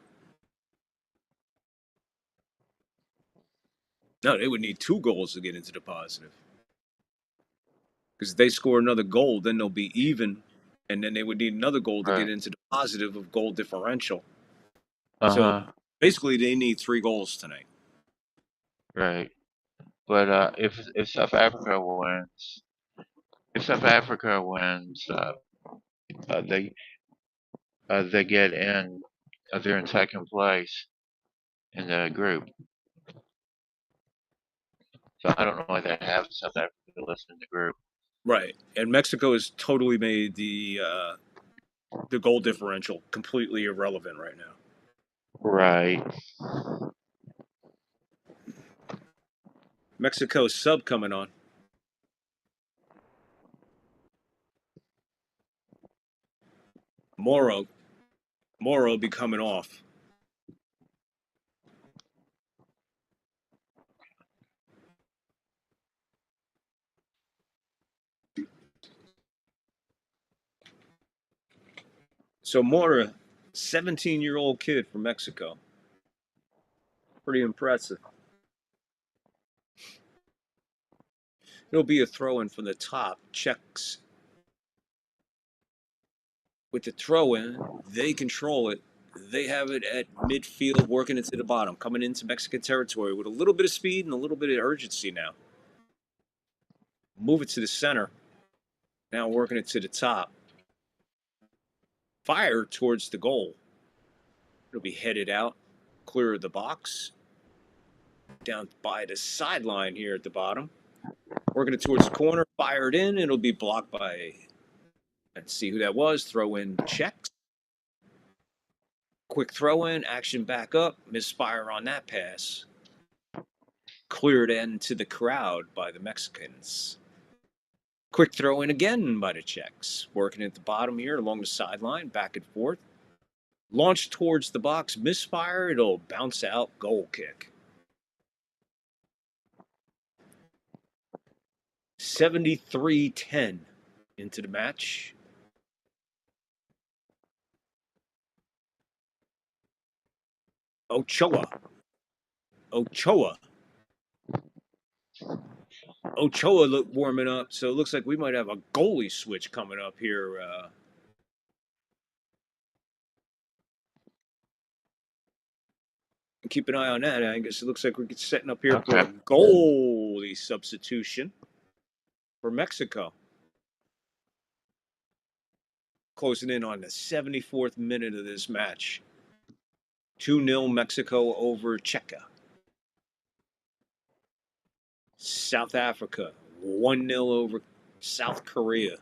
No, they would need 2 goals to get into the positive. Because if they score another goal, then they'll be even, and then they would need another goal to get Right. into the positive of goal differential. So Uh-huh. basically, they need 3 goals tonight. Right. But if South Africa wins, uh, they they get in. They're in second place in the group. So I don't know why they have South Africa listed in the group. Right, and Mexico has totally made the goal differential completely irrelevant right now. Right. Mexico sub coming on. Moro be coming off. So Mora, 17-year-old kid from Mexico. Pretty impressive. It'll be a throw-in from the top. Czechs with the throw-in, they control it. They have it at midfield, working it to the bottom, coming into Mexican territory with a little bit of speed and a little bit of urgency now. Move it to the center. Now working it to the top. Fire towards the goal. It'll be headed out, clear of the box. Down by the sideline here at the bottom. Working it towards the corner, fired in. It'll be blocked by, let's see who that was. Throw in Czechs. Quick throw in, action back up, misfire on that pass. Cleared into the crowd by the Mexicans. Quick throw in again by the Czechs. Working at the bottom here along the sideline, back and forth. Launch towards the box, misfire, it'll bounce out, goal kick. 73-10 into the match. Ochoa look warming up, so it looks like we might have a goalie switch coming up here. Keep an eye on that. I guess it looks like we're setting up here for a goalie substitution for Mexico. Closing in on the 74th minute of this match. 2-0 Mexico over Czechia. South Africa 1-0 over South Korea.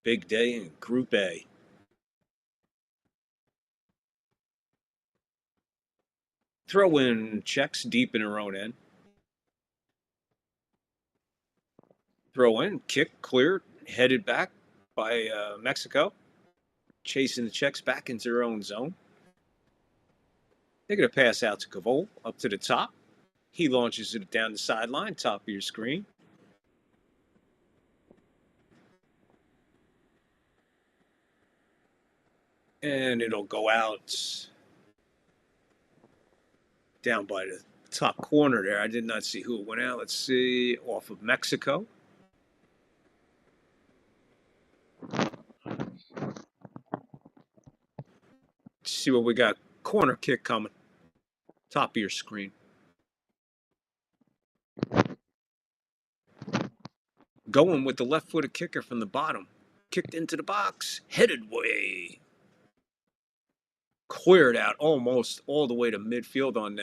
Big day in Group A. Throw in Czechs deep in their own end. Throw in, kick, cleared, headed back by Mexico. Chasing the Czechs back into their own zone. They're going to pass out to Cavol up to the top. He launches it down the sideline, top of your screen. And it'll go out down by the top corner there. I did not see who it went out. Let's see, off of Mexico. Let's see what we got. Corner kick coming. Top of your screen. Going with the left-footed kicker from the bottom. Kicked into the box. Headed way. Cleared out almost all the way to midfield on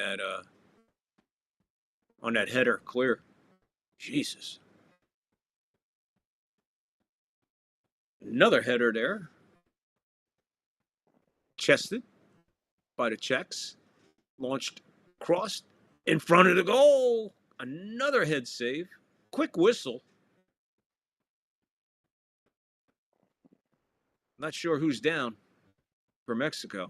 that header. Clear. Jesus. Another header there. Chested by the Czechs. Launched, crossed in front of the goal. Another head save. Quick whistle. Not sure who's down for Mexico.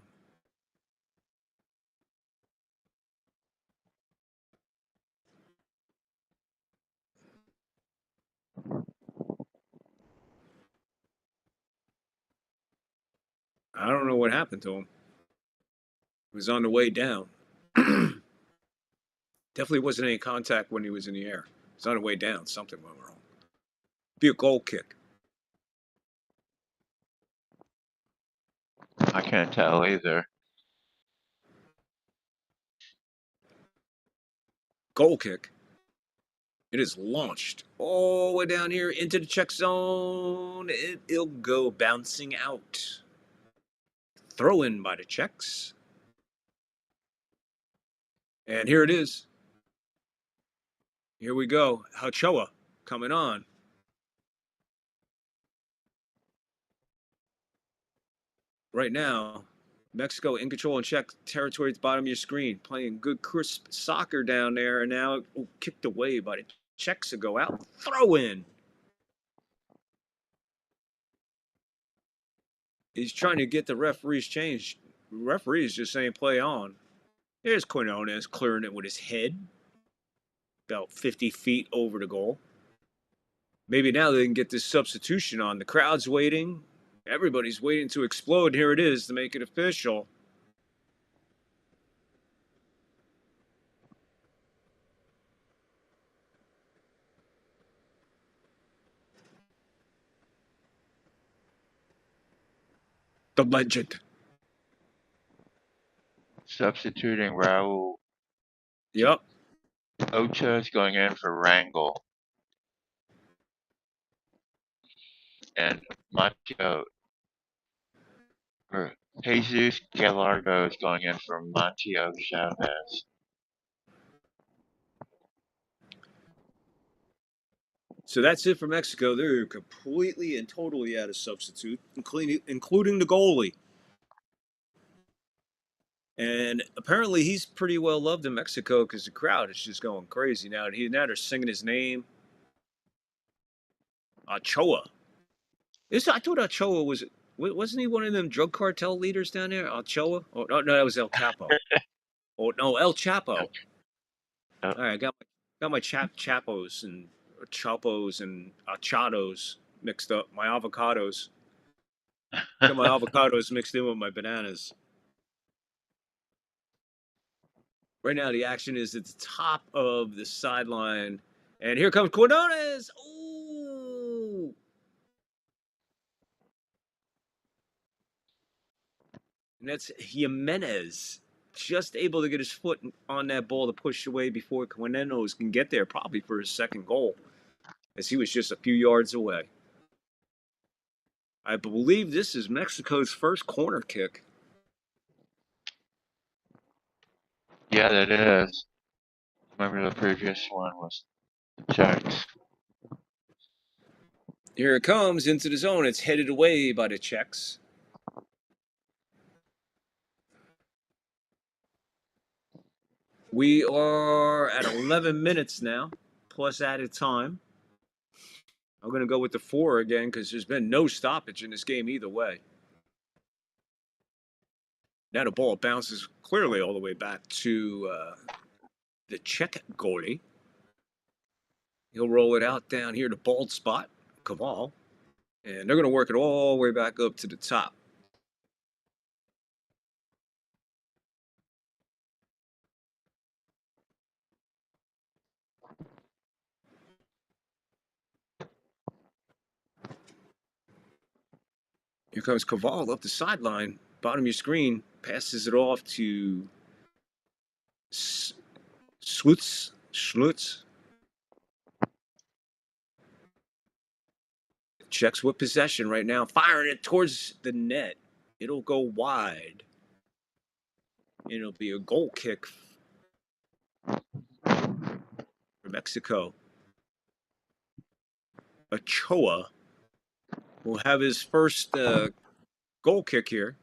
I don't know what happened to him. He was on the way down. Definitely wasn't any contact when he was in the air. He was on the way down. Something went wrong. Be a goal kick. I can't tell either. Goal kick. It is launched all the way down here into the Czech zone. It'll go bouncing out. Throw in by the Czechs. And here it is. Here we go. Ochoa coming on. Right now, Mexico in control in Czech territory at the bottom of your screen. Playing good, crisp soccer down there. And now kicked away by the Czechs to go out. Throw in. He's trying to get the referees changed. Referees just saying play on. There's Quinones clearing it with his head. About 50 feet over the goal. Maybe now they can get this substitution on. The crowd's waiting. Everybody's waiting to explode. Here it is to make it official. The legend. Substituting Raul. Yep. Ocha is going in for Rangel. And Matteo, or Jesus Gallardo is going in for Matteo Chavez. So that's it for Mexico. They're completely and totally out of substitute, including the goalie. And apparently he's pretty well loved in Mexico because the crowd is just going crazy now. Now they're singing his name. Ochoa. I thought Ochoa wasn't he one of them drug cartel leaders down there? Ochoa? Oh no, that was El Capo. Oh no, El Chapo. All right, I got my chapos and chapos and achados mixed up. My avocados. Got my avocados mixed in with my bananas. Right now, the action is at the top of the sideline, and here comes Quinones. Ooh! And that's Jimenez, just able to get his foot on that ball to push away before Quinones can get there, probably for his second goal, as he was just a few yards away. I believe this is Mexico's first corner kick. Yeah, that is. Remember the previous one was the Czechs. Here it comes into the zone. It's headed away by the Czechs. We are at 11 minutes now, plus added time. I'm going to go with the 4 again because there's been no stoppage in this game either way. Now the ball bounces clearly all the way back to the Czech goalie. He'll roll it out down here to bald spot, Kaval. And they're going to work it all the way back up to the top. Here comes Koval up the sideline, bottom of your screen, passes it off to Schlutz. Checks with possession right now, firing it towards the net. It'll go wide. It'll be a goal kick for Mexico. Ochoa will have his first goal kick here.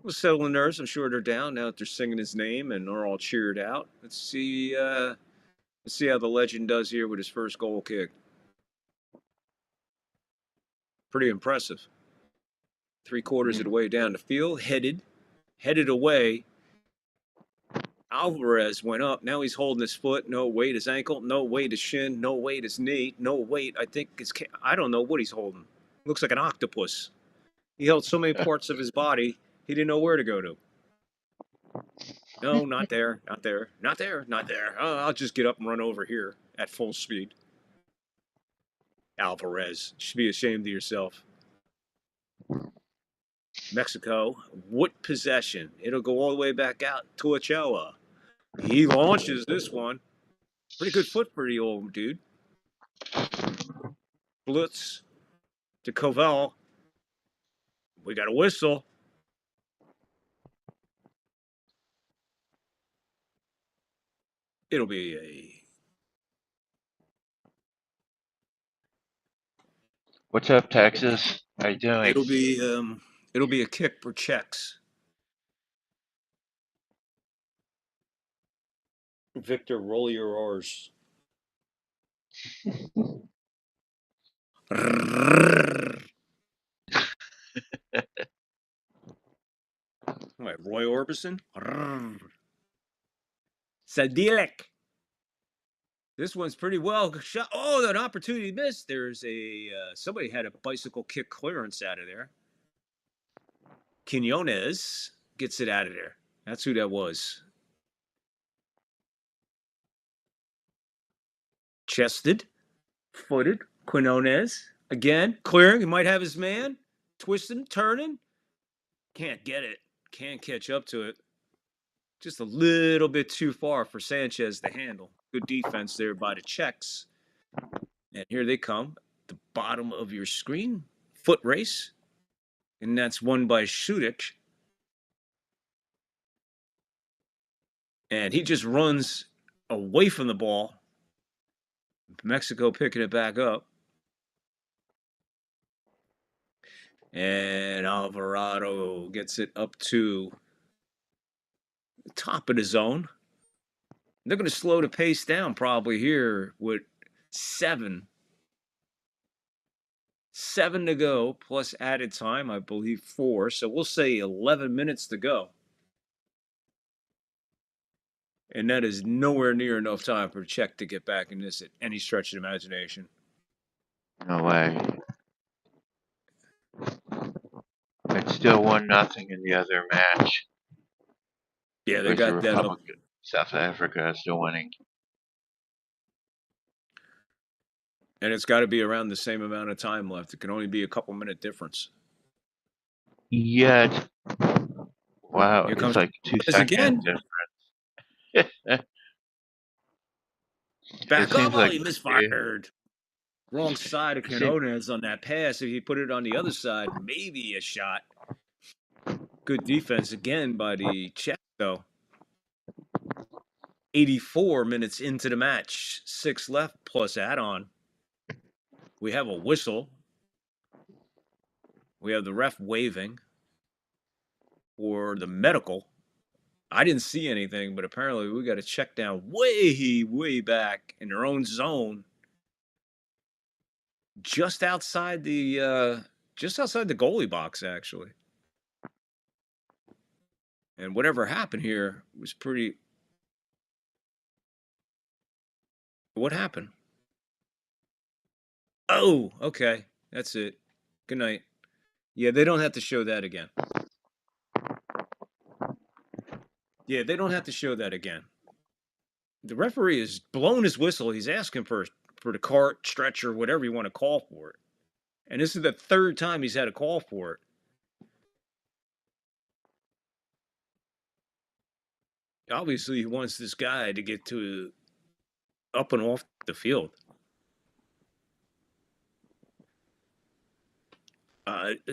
We'll settle the nerves. I'm sure they're down now that they're singing his name and they're all cheered out. Let's see how the legend does here with his first goal kick. Pretty impressive. 3/4 of the way down the field, headed away. Alvarez went up. Now he's holding his foot. No weight, his ankle. No weight, his shin. No weight, his knee. No weight. I don't know what he's holding. Looks like an octopus. He held so many parts of his body, he didn't know where to go to. No, not there. Not there. Not there. Not there. Oh, I'll just get up and run over here at full speed. Alvarez. You should be ashamed of yourself. Mexico, with possession. It'll go all the way back out to Ochoa. He launches this one. Pretty good foot for the old dude. Blitz to Koval. We got a whistle. It'll be a... What's up, Texas? How you doing? It'll be a kick for Czechs. Victor, roll your R's. Right, Roy Orbison. Sadilek. This one's pretty well shot. Oh, an opportunity missed. There's somebody had a bicycle kick clearance out of there. Quinones gets it out of there. That's who that was. Chested, footed, Quinones. Again, clearing. He might have his man. Twisting, turning. Can't get it. Can't catch up to it. Just a little bit too far for Sanchez to handle. Good defense there by the Czechs. And here they come. The bottom of your screen. Foot race. And that's won by Sudic. And he just runs away from the ball. Mexico picking it back up. And Alvarado gets it up to the top of the zone. They're going to slow the pace down probably here with 7 to go, plus added time, I believe 4. So we'll say 11 minutes to go. And that is nowhere near enough time for Czech to get back in this at any stretch of imagination. No way. It's still 1-0 in the other match. Yeah, they got that up. South Africa is still winning. And it's got to be around the same amount of time left. It can only be a couple minute difference. Yeah. Wow, Here it's comes like 2 seconds again. difference. Back up, like he misfired. Wrong side of Quinones on that pass. If he put it on the other side, maybe a shot. Good defense again by the Czech, though. 84 minutes into the match. 6 left plus add-on. We have a whistle. We have the ref waving for the medical. I didn't see anything, but apparently we got to check down way back in their own zone. Just outside the goalie box, actually. And whatever happened here was pretty... What happened? Oh, okay. That's it. Good night. Yeah, they don't have to show that again. Yeah, they don't have to show that again. The referee has blown his whistle. He's asking for the cart, stretcher, whatever you want to call for it. And this is the third time he's had a call for it. Obviously, he wants this guy to get to up and off the field.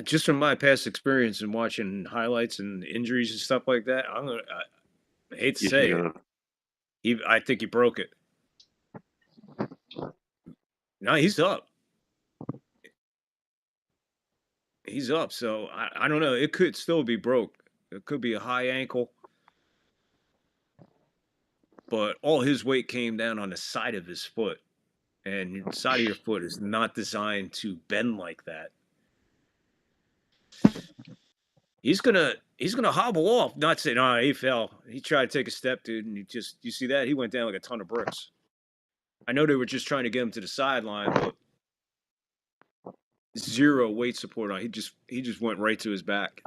Just from my past experience in watching highlights and injuries and stuff like that, I hate to say it, I think he broke it. No, he's up. He's up. So I don't know. It could still be broke. It could be a high ankle. But all his weight came down on the side of his foot. And the side of your foot is not designed to bend like that. He's gonna hobble off. Not saying, oh, he fell. He tried to take a step, dude, and you see that? He went down like a ton of bricks. I know they were just trying to get him to the sideline, but zero weight support on. He just went right to his back.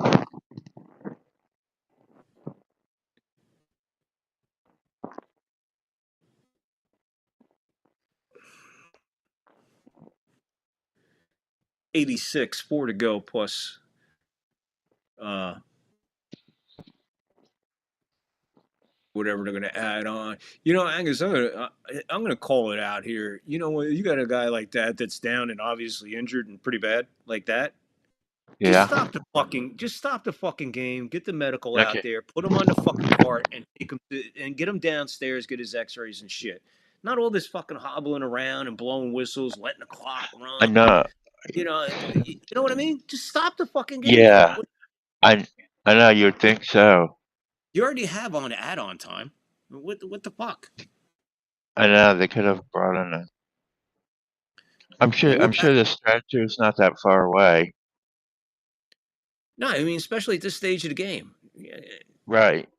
$86, 4 to go plus whatever they're going to add on. You know, Angus, I'm gonna call it out here. You know, when you got a guy like that that's down and obviously injured and pretty bad like that, Yeah. just stop the fucking game. Get the medical Okay. out there. Put him on the fucking cart and take him and get him downstairs. Get his X-rays and shit. Not all this fucking hobbling around and blowing whistles, letting the clock run. I know. You know what I mean? Just stop the fucking game. Yeah. I know you would think so. You already have on add-on time. What the fuck? I know they could have brought in a. I'm sure the stretcher is not that far away. No, I mean especially at this stage of the game. Right.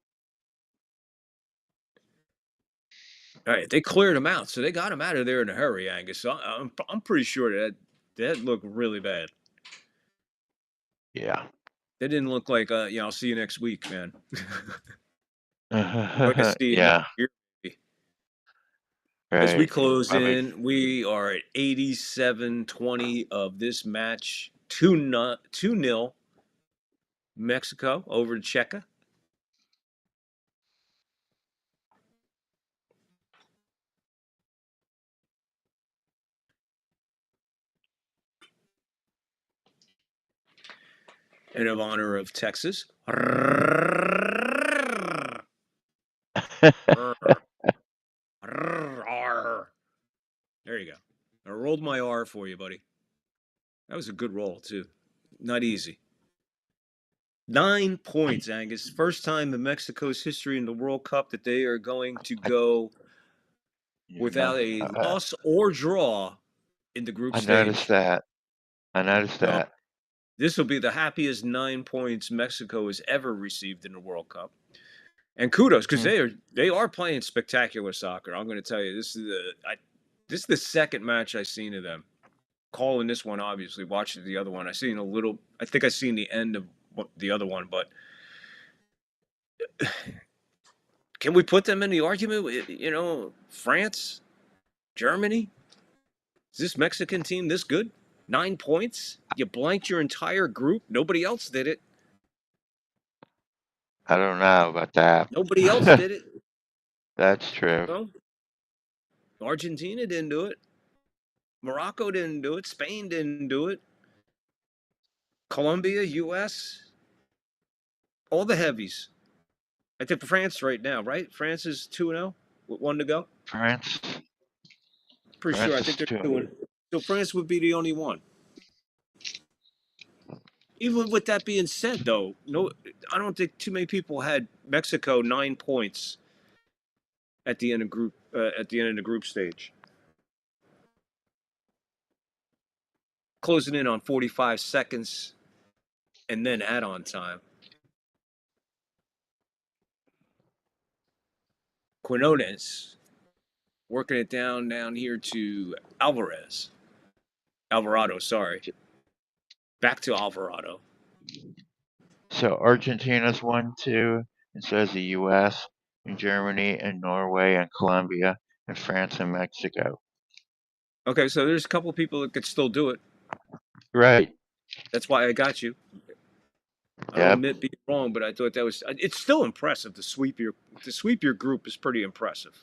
All right, they cleared him out, so they got him out of there in a hurry, Angus. So I'm pretty sure that looked really bad. Yeah. They didn't look like I'll see you next week, man. Yeah. As we close in, we are at 87-20 of this match. 2-0 Mexico over to Czechia. And in honor of Texas. There you go. I rolled my R for you, buddy. That was a good roll, too. Not easy. 9 points, Angus. First time in Mexico's history in the World Cup that they are going to go without a loss or draw in the group stage. I noticed that. This will be the happiest 9 points Mexico has ever received in the World Cup. And kudos, because they are playing spectacular soccer. I'm going to tell you, this is the second match I've seen of them. Calling this one, obviously, watching the other one. I think I seen the end of the other one, but can we put them in the argument? You know, France, Germany? Is this Mexican team this good? 9 points? You blanked your entire group? Nobody else did it. I don't know about that. Nobody else did it. That's true. No? Argentina didn't do it. Morocco didn't do it. Spain didn't do it. Colombia, U.S., all the heavies. I think France right now, right? France is 2-0 with 1 to go. France. Pretty sure. I think they're 2-0. So France would be the only one. Even with that being said, though, I don't think too many people had Mexico 9 points at the end of the group stage. Closing in on 45 seconds, and then add-on time. Quinones working it down here to Alvarado, sorry. Back to Alvarado. So Argentina's 1-2, and so is the U.S., and Germany, and Norway, and Colombia, and France, and Mexico. Okay, so there's a couple of people that could still do it. Right. That's why I got you. I'll Yep. admit being wrong, but I thought that was. It's still impressive to sweep your group is pretty impressive.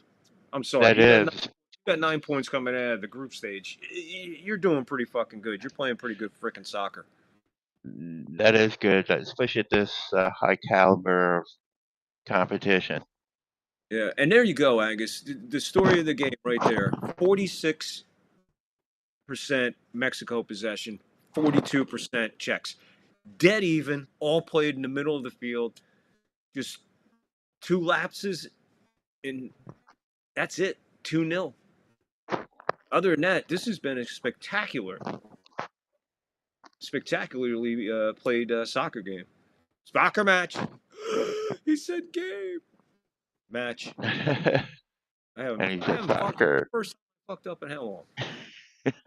I'm sorry, That you is. got 9 points coming out of the group stage. You're doing pretty fucking good. You're playing pretty good freaking soccer. That is good, especially at this high caliber of competition. Yeah, and there you go, Angus. The story of the game right there. 46% Mexico possession, 42% Czechs. Dead even, all played in the middle of the field. Just 2 lapses, and that's it. 2-0. Other than that, this has been a spectacularly played soccer game. Soccer match. He said game. Match. And I he said haven't fucked up. soccer. First time I fucked up in how long?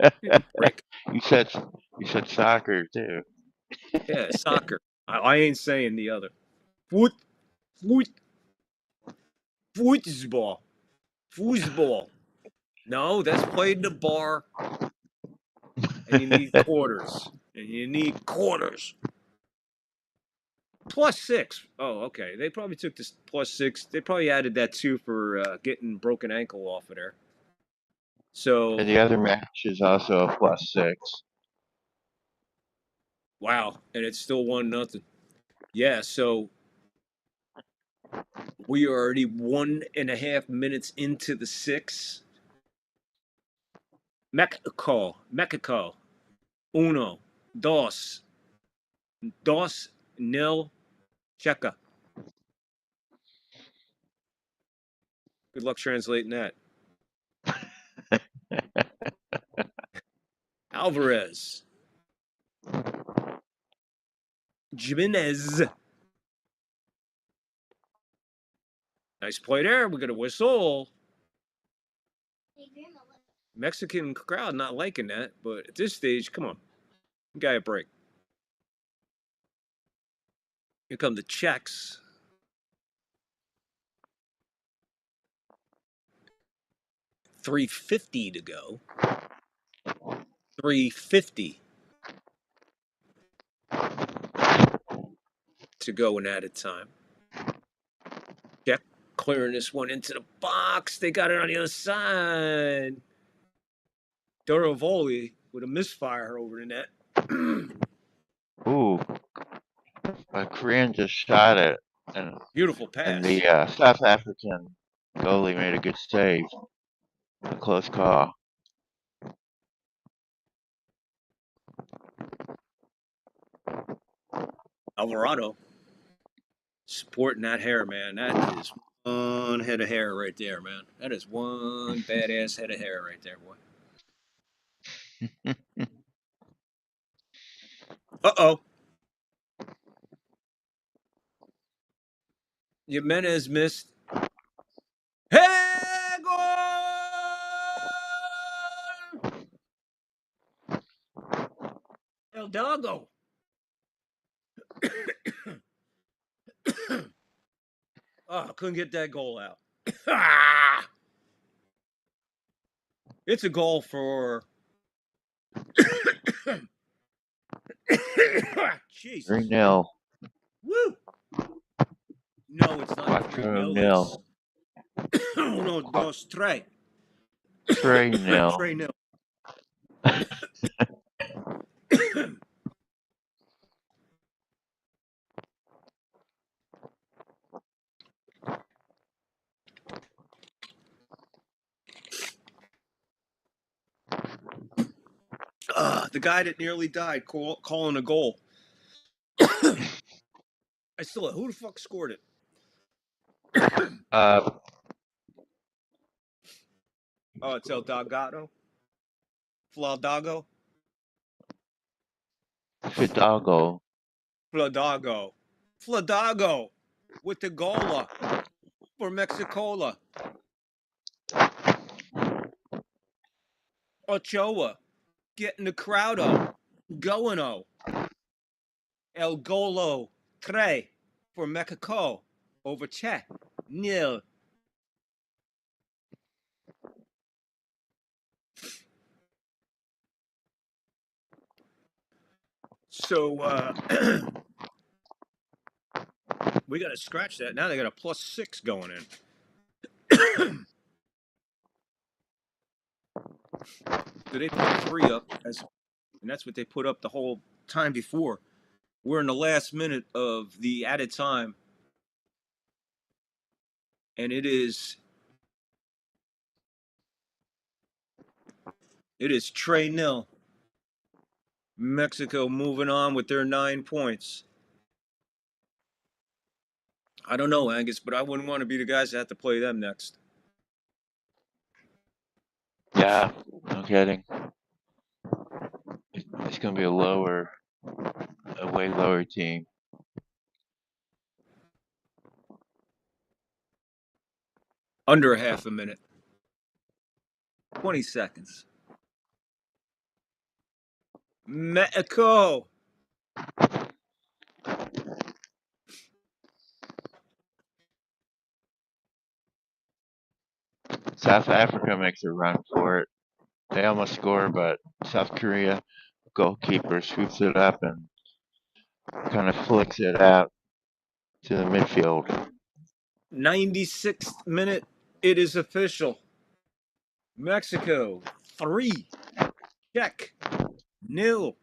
Give me a break. you said soccer too. Yeah, soccer. I ain't saying the other. Foot, foot, football, foosball. No, that's played in the bar, and you need quarters. And you need quarters. +6. Oh, okay. They probably took this +6. They probably added that too for getting broken ankle off of there. So And the other match is also a +6. wow, and it's still 1-0. Yeah, so we are already 1.5 minutes into the 6. Mexico, uno, dos, nil, Czechia. Good luck translating that. Alvarez, Jimenez. Nice play there. We got a whistle. Mexican crowd not liking that, but at this stage, come on, guy a break. Here come the Czechs. $3.50 to go. $3.50 to go in added time. Czech clearing this one into the box. They got it on the other side. Duravoli with a misfire over the net. Ooh, a Korean just shot it, and Beautiful pass. the South African goalie made a good save. A close call. Alvarado sporting that hair, man. That is one head of hair right there, man. That is one badass head of hair right there, boy. Uh-oh. Jimenez missed. Hey, goal! El Doggo. Oh, couldn't get that goal out. It's a goal for... Jesus. 3-0. Woo! No, it's not 3-0. 4-0. It's 1, 2, 3. 3-0. 3-0. The guy that nearly died calling a goal. I still, who the fuck scored it? Uh, Oh, it's El Delgado. Fladago. Fidalgo. Fladago with the goal for Mexicola. Ochoa getting the crowd up. Going El Golo Tre for Mexico over Czech. Nil. So we got to scratch that. Now they got a +6 going in. So they put a 3 up, and that's what they put up the whole time before. We're in the last minute of the added time, and it is 3-0. Mexico moving on with their 9 points. I don't know, Angus, but I wouldn't want to be the guys that have to play them next. Yeah, no kidding. It's going to be a way lower team. Under a half a minute. 20 seconds. Mexico. South Africa makes a run for it. They almost score, but South Korea goalkeeper swoops it up and kind of flicks it out to the midfield. 96th minute. It is official. Mexico 3. Czech 0.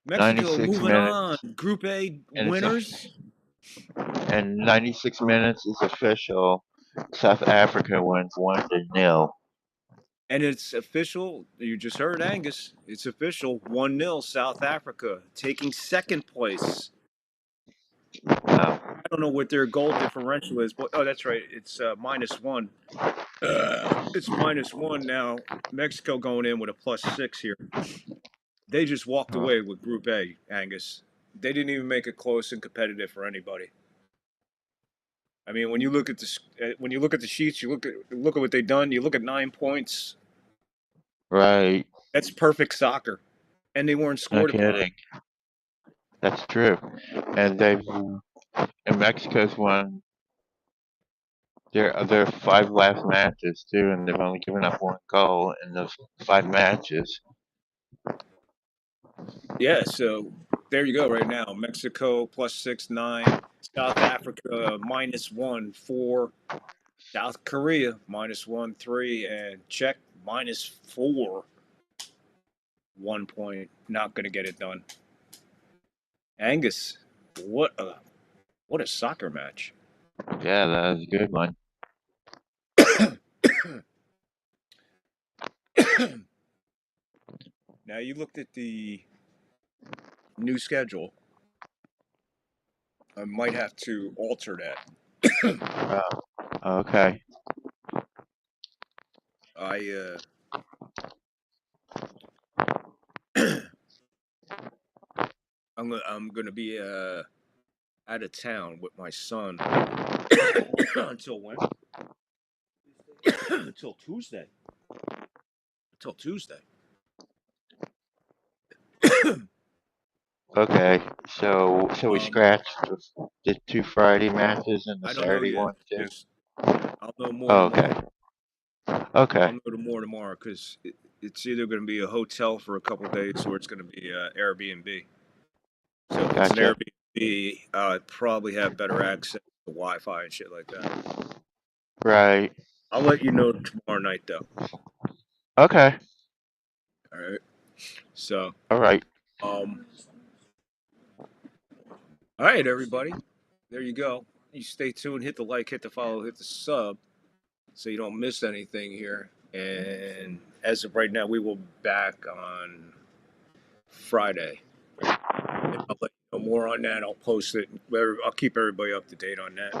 Mexico 96 moving on. minutes, Group A and winners. and 96 minutes is official. South Africa wins 1-0. And it's official. You just heard Angus. It's official. 1-0 South Africa taking second place. I don't know what their goal differential is, but that's right. It's -1. It's -1 now. Mexico going in with a +6 here. They just walked away with Group A, Angus. They didn't even make it close and competitive for anybody. I mean, when you look at the sheets, you look at what they've done. You look at 9 points. Right. That's perfect soccer, and they weren't No scored upon. kidding. That's true. And Mexico's won their 5 last matches too, and they've only given up 1 goal in those 5 matches. Yeah, so there you go. Right now, Mexico +6, 9. South Africa -1, 4. South Korea -1, 3, and Czech -4. 1 point. Not going to get it done. Angus, what a soccer match. Yeah, that was a good one. Now you looked at the new schedule. I might have to alter that. Okay. I'm gonna be out of town with my son until when? Until Tuesday. Until Tuesday. Okay. So we scratched the 2 Friday matches and the I don't know Saturday yet. one too. I'll know more Okay. tomorrow. Okay. I'll know more tomorrow because it's either going to be a hotel for a couple of days or it's going to be Airbnb. So if it's an Gotcha. Airbnb, I'd probably have better access to Wi-Fi and shit like that. Right. I'll let you know tomorrow night, though. Okay. All right. So. All right. All right, everybody. There you go. You stay tuned. Hit the like, hit the follow, hit the sub, so you don't miss anything here. And as of right now, we will be back on Friday. And I'll let you know more on that. I'll post it. I'll keep everybody up to date on that.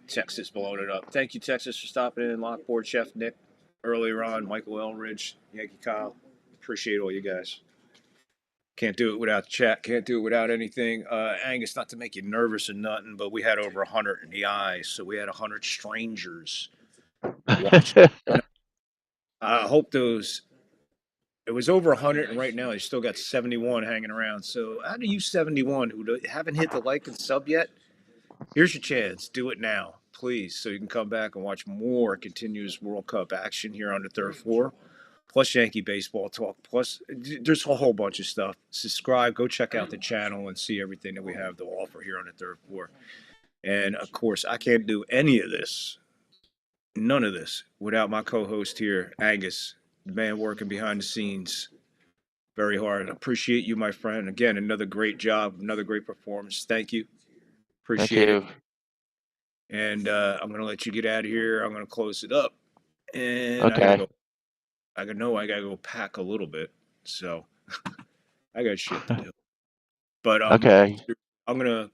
Texas blowing it up. Thank you, Texas, for stopping in. Lockboard Chef Nick earlier on. Michael Elridge, Yankee Kyle. Appreciate all you guys. Can't do it without chat. Can't do it without anything. Angus, not to make you nervous or nothing, but we had over 100 in the eyes, so we had 100 strangers watching. I hope those. It was over 100, and right now you still got 71 hanging around. So out of you 71 who haven't hit the like and sub yet, Here's your chance. Do it now, please, so you can come back and watch more continuous World Cup action here on the third floor. Plus Yankee baseball talk. Plus, there's a whole bunch of stuff. Subscribe. Go check out the channel and see everything that we have to offer here on the third floor. And of course, I can't do any of this, none of this, without my co-host here, Angus, the man working behind the scenes very hard. I appreciate you, my friend. Again, another great job, another great performance. Thank you. Thank Appreciate it. you. And I'm gonna let you get out of here. I'm gonna close it up, and I gotta Okay. go. I gotta go pack a little bit. So I got shit to do. But Okay. I'm gonna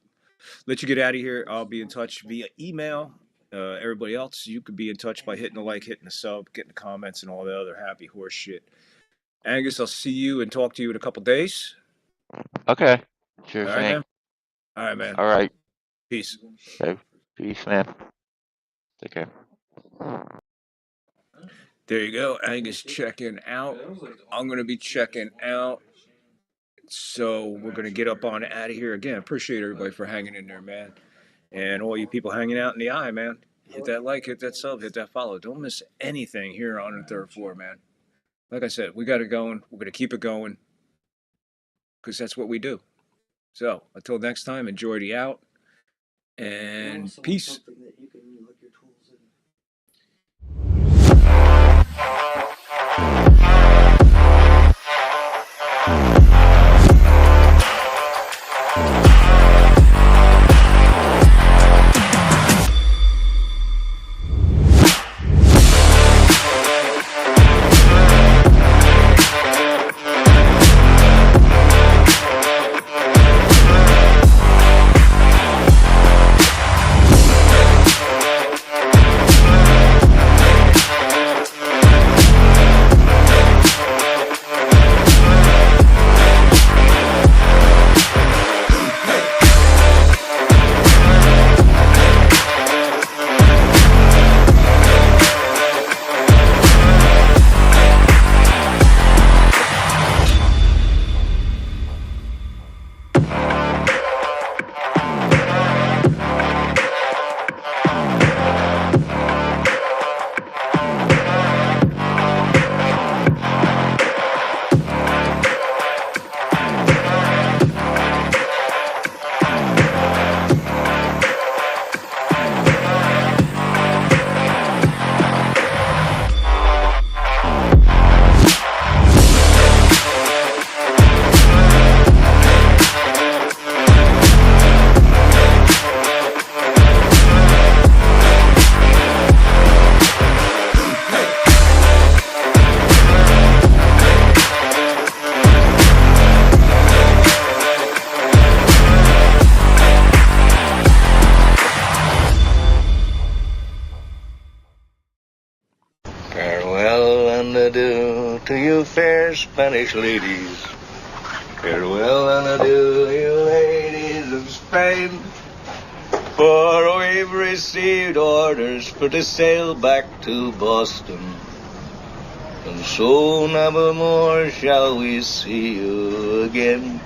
let you get out of here. I'll be in touch via email. Everybody else, you could be in touch by hitting the like, hitting the sub, getting the comments, and all the other happy horse shit. Angus, I'll see you and talk to you in a couple days. Okay. Sure All right, thing. man. All right, man. All right. Peace. Okay. Peace, man. Take care. There you go. Angus checking out. I'm going to be checking out. So we're going to get up on out of here again. Appreciate everybody for hanging in there, man. And all you people hanging out in the eye, man. Hit that like, hit that sub, hit that follow. Don't miss anything here on the third floor, man. Like I said, we got it going. We're going to keep it going because that's what we do. So until next time, enjoy the out and peace. Farewell and adieu to you fair Spanish ladies. Farewell and adieu, you ladies of Spain. For we've received orders for to sail back to Boston. And so never more shall we see you again.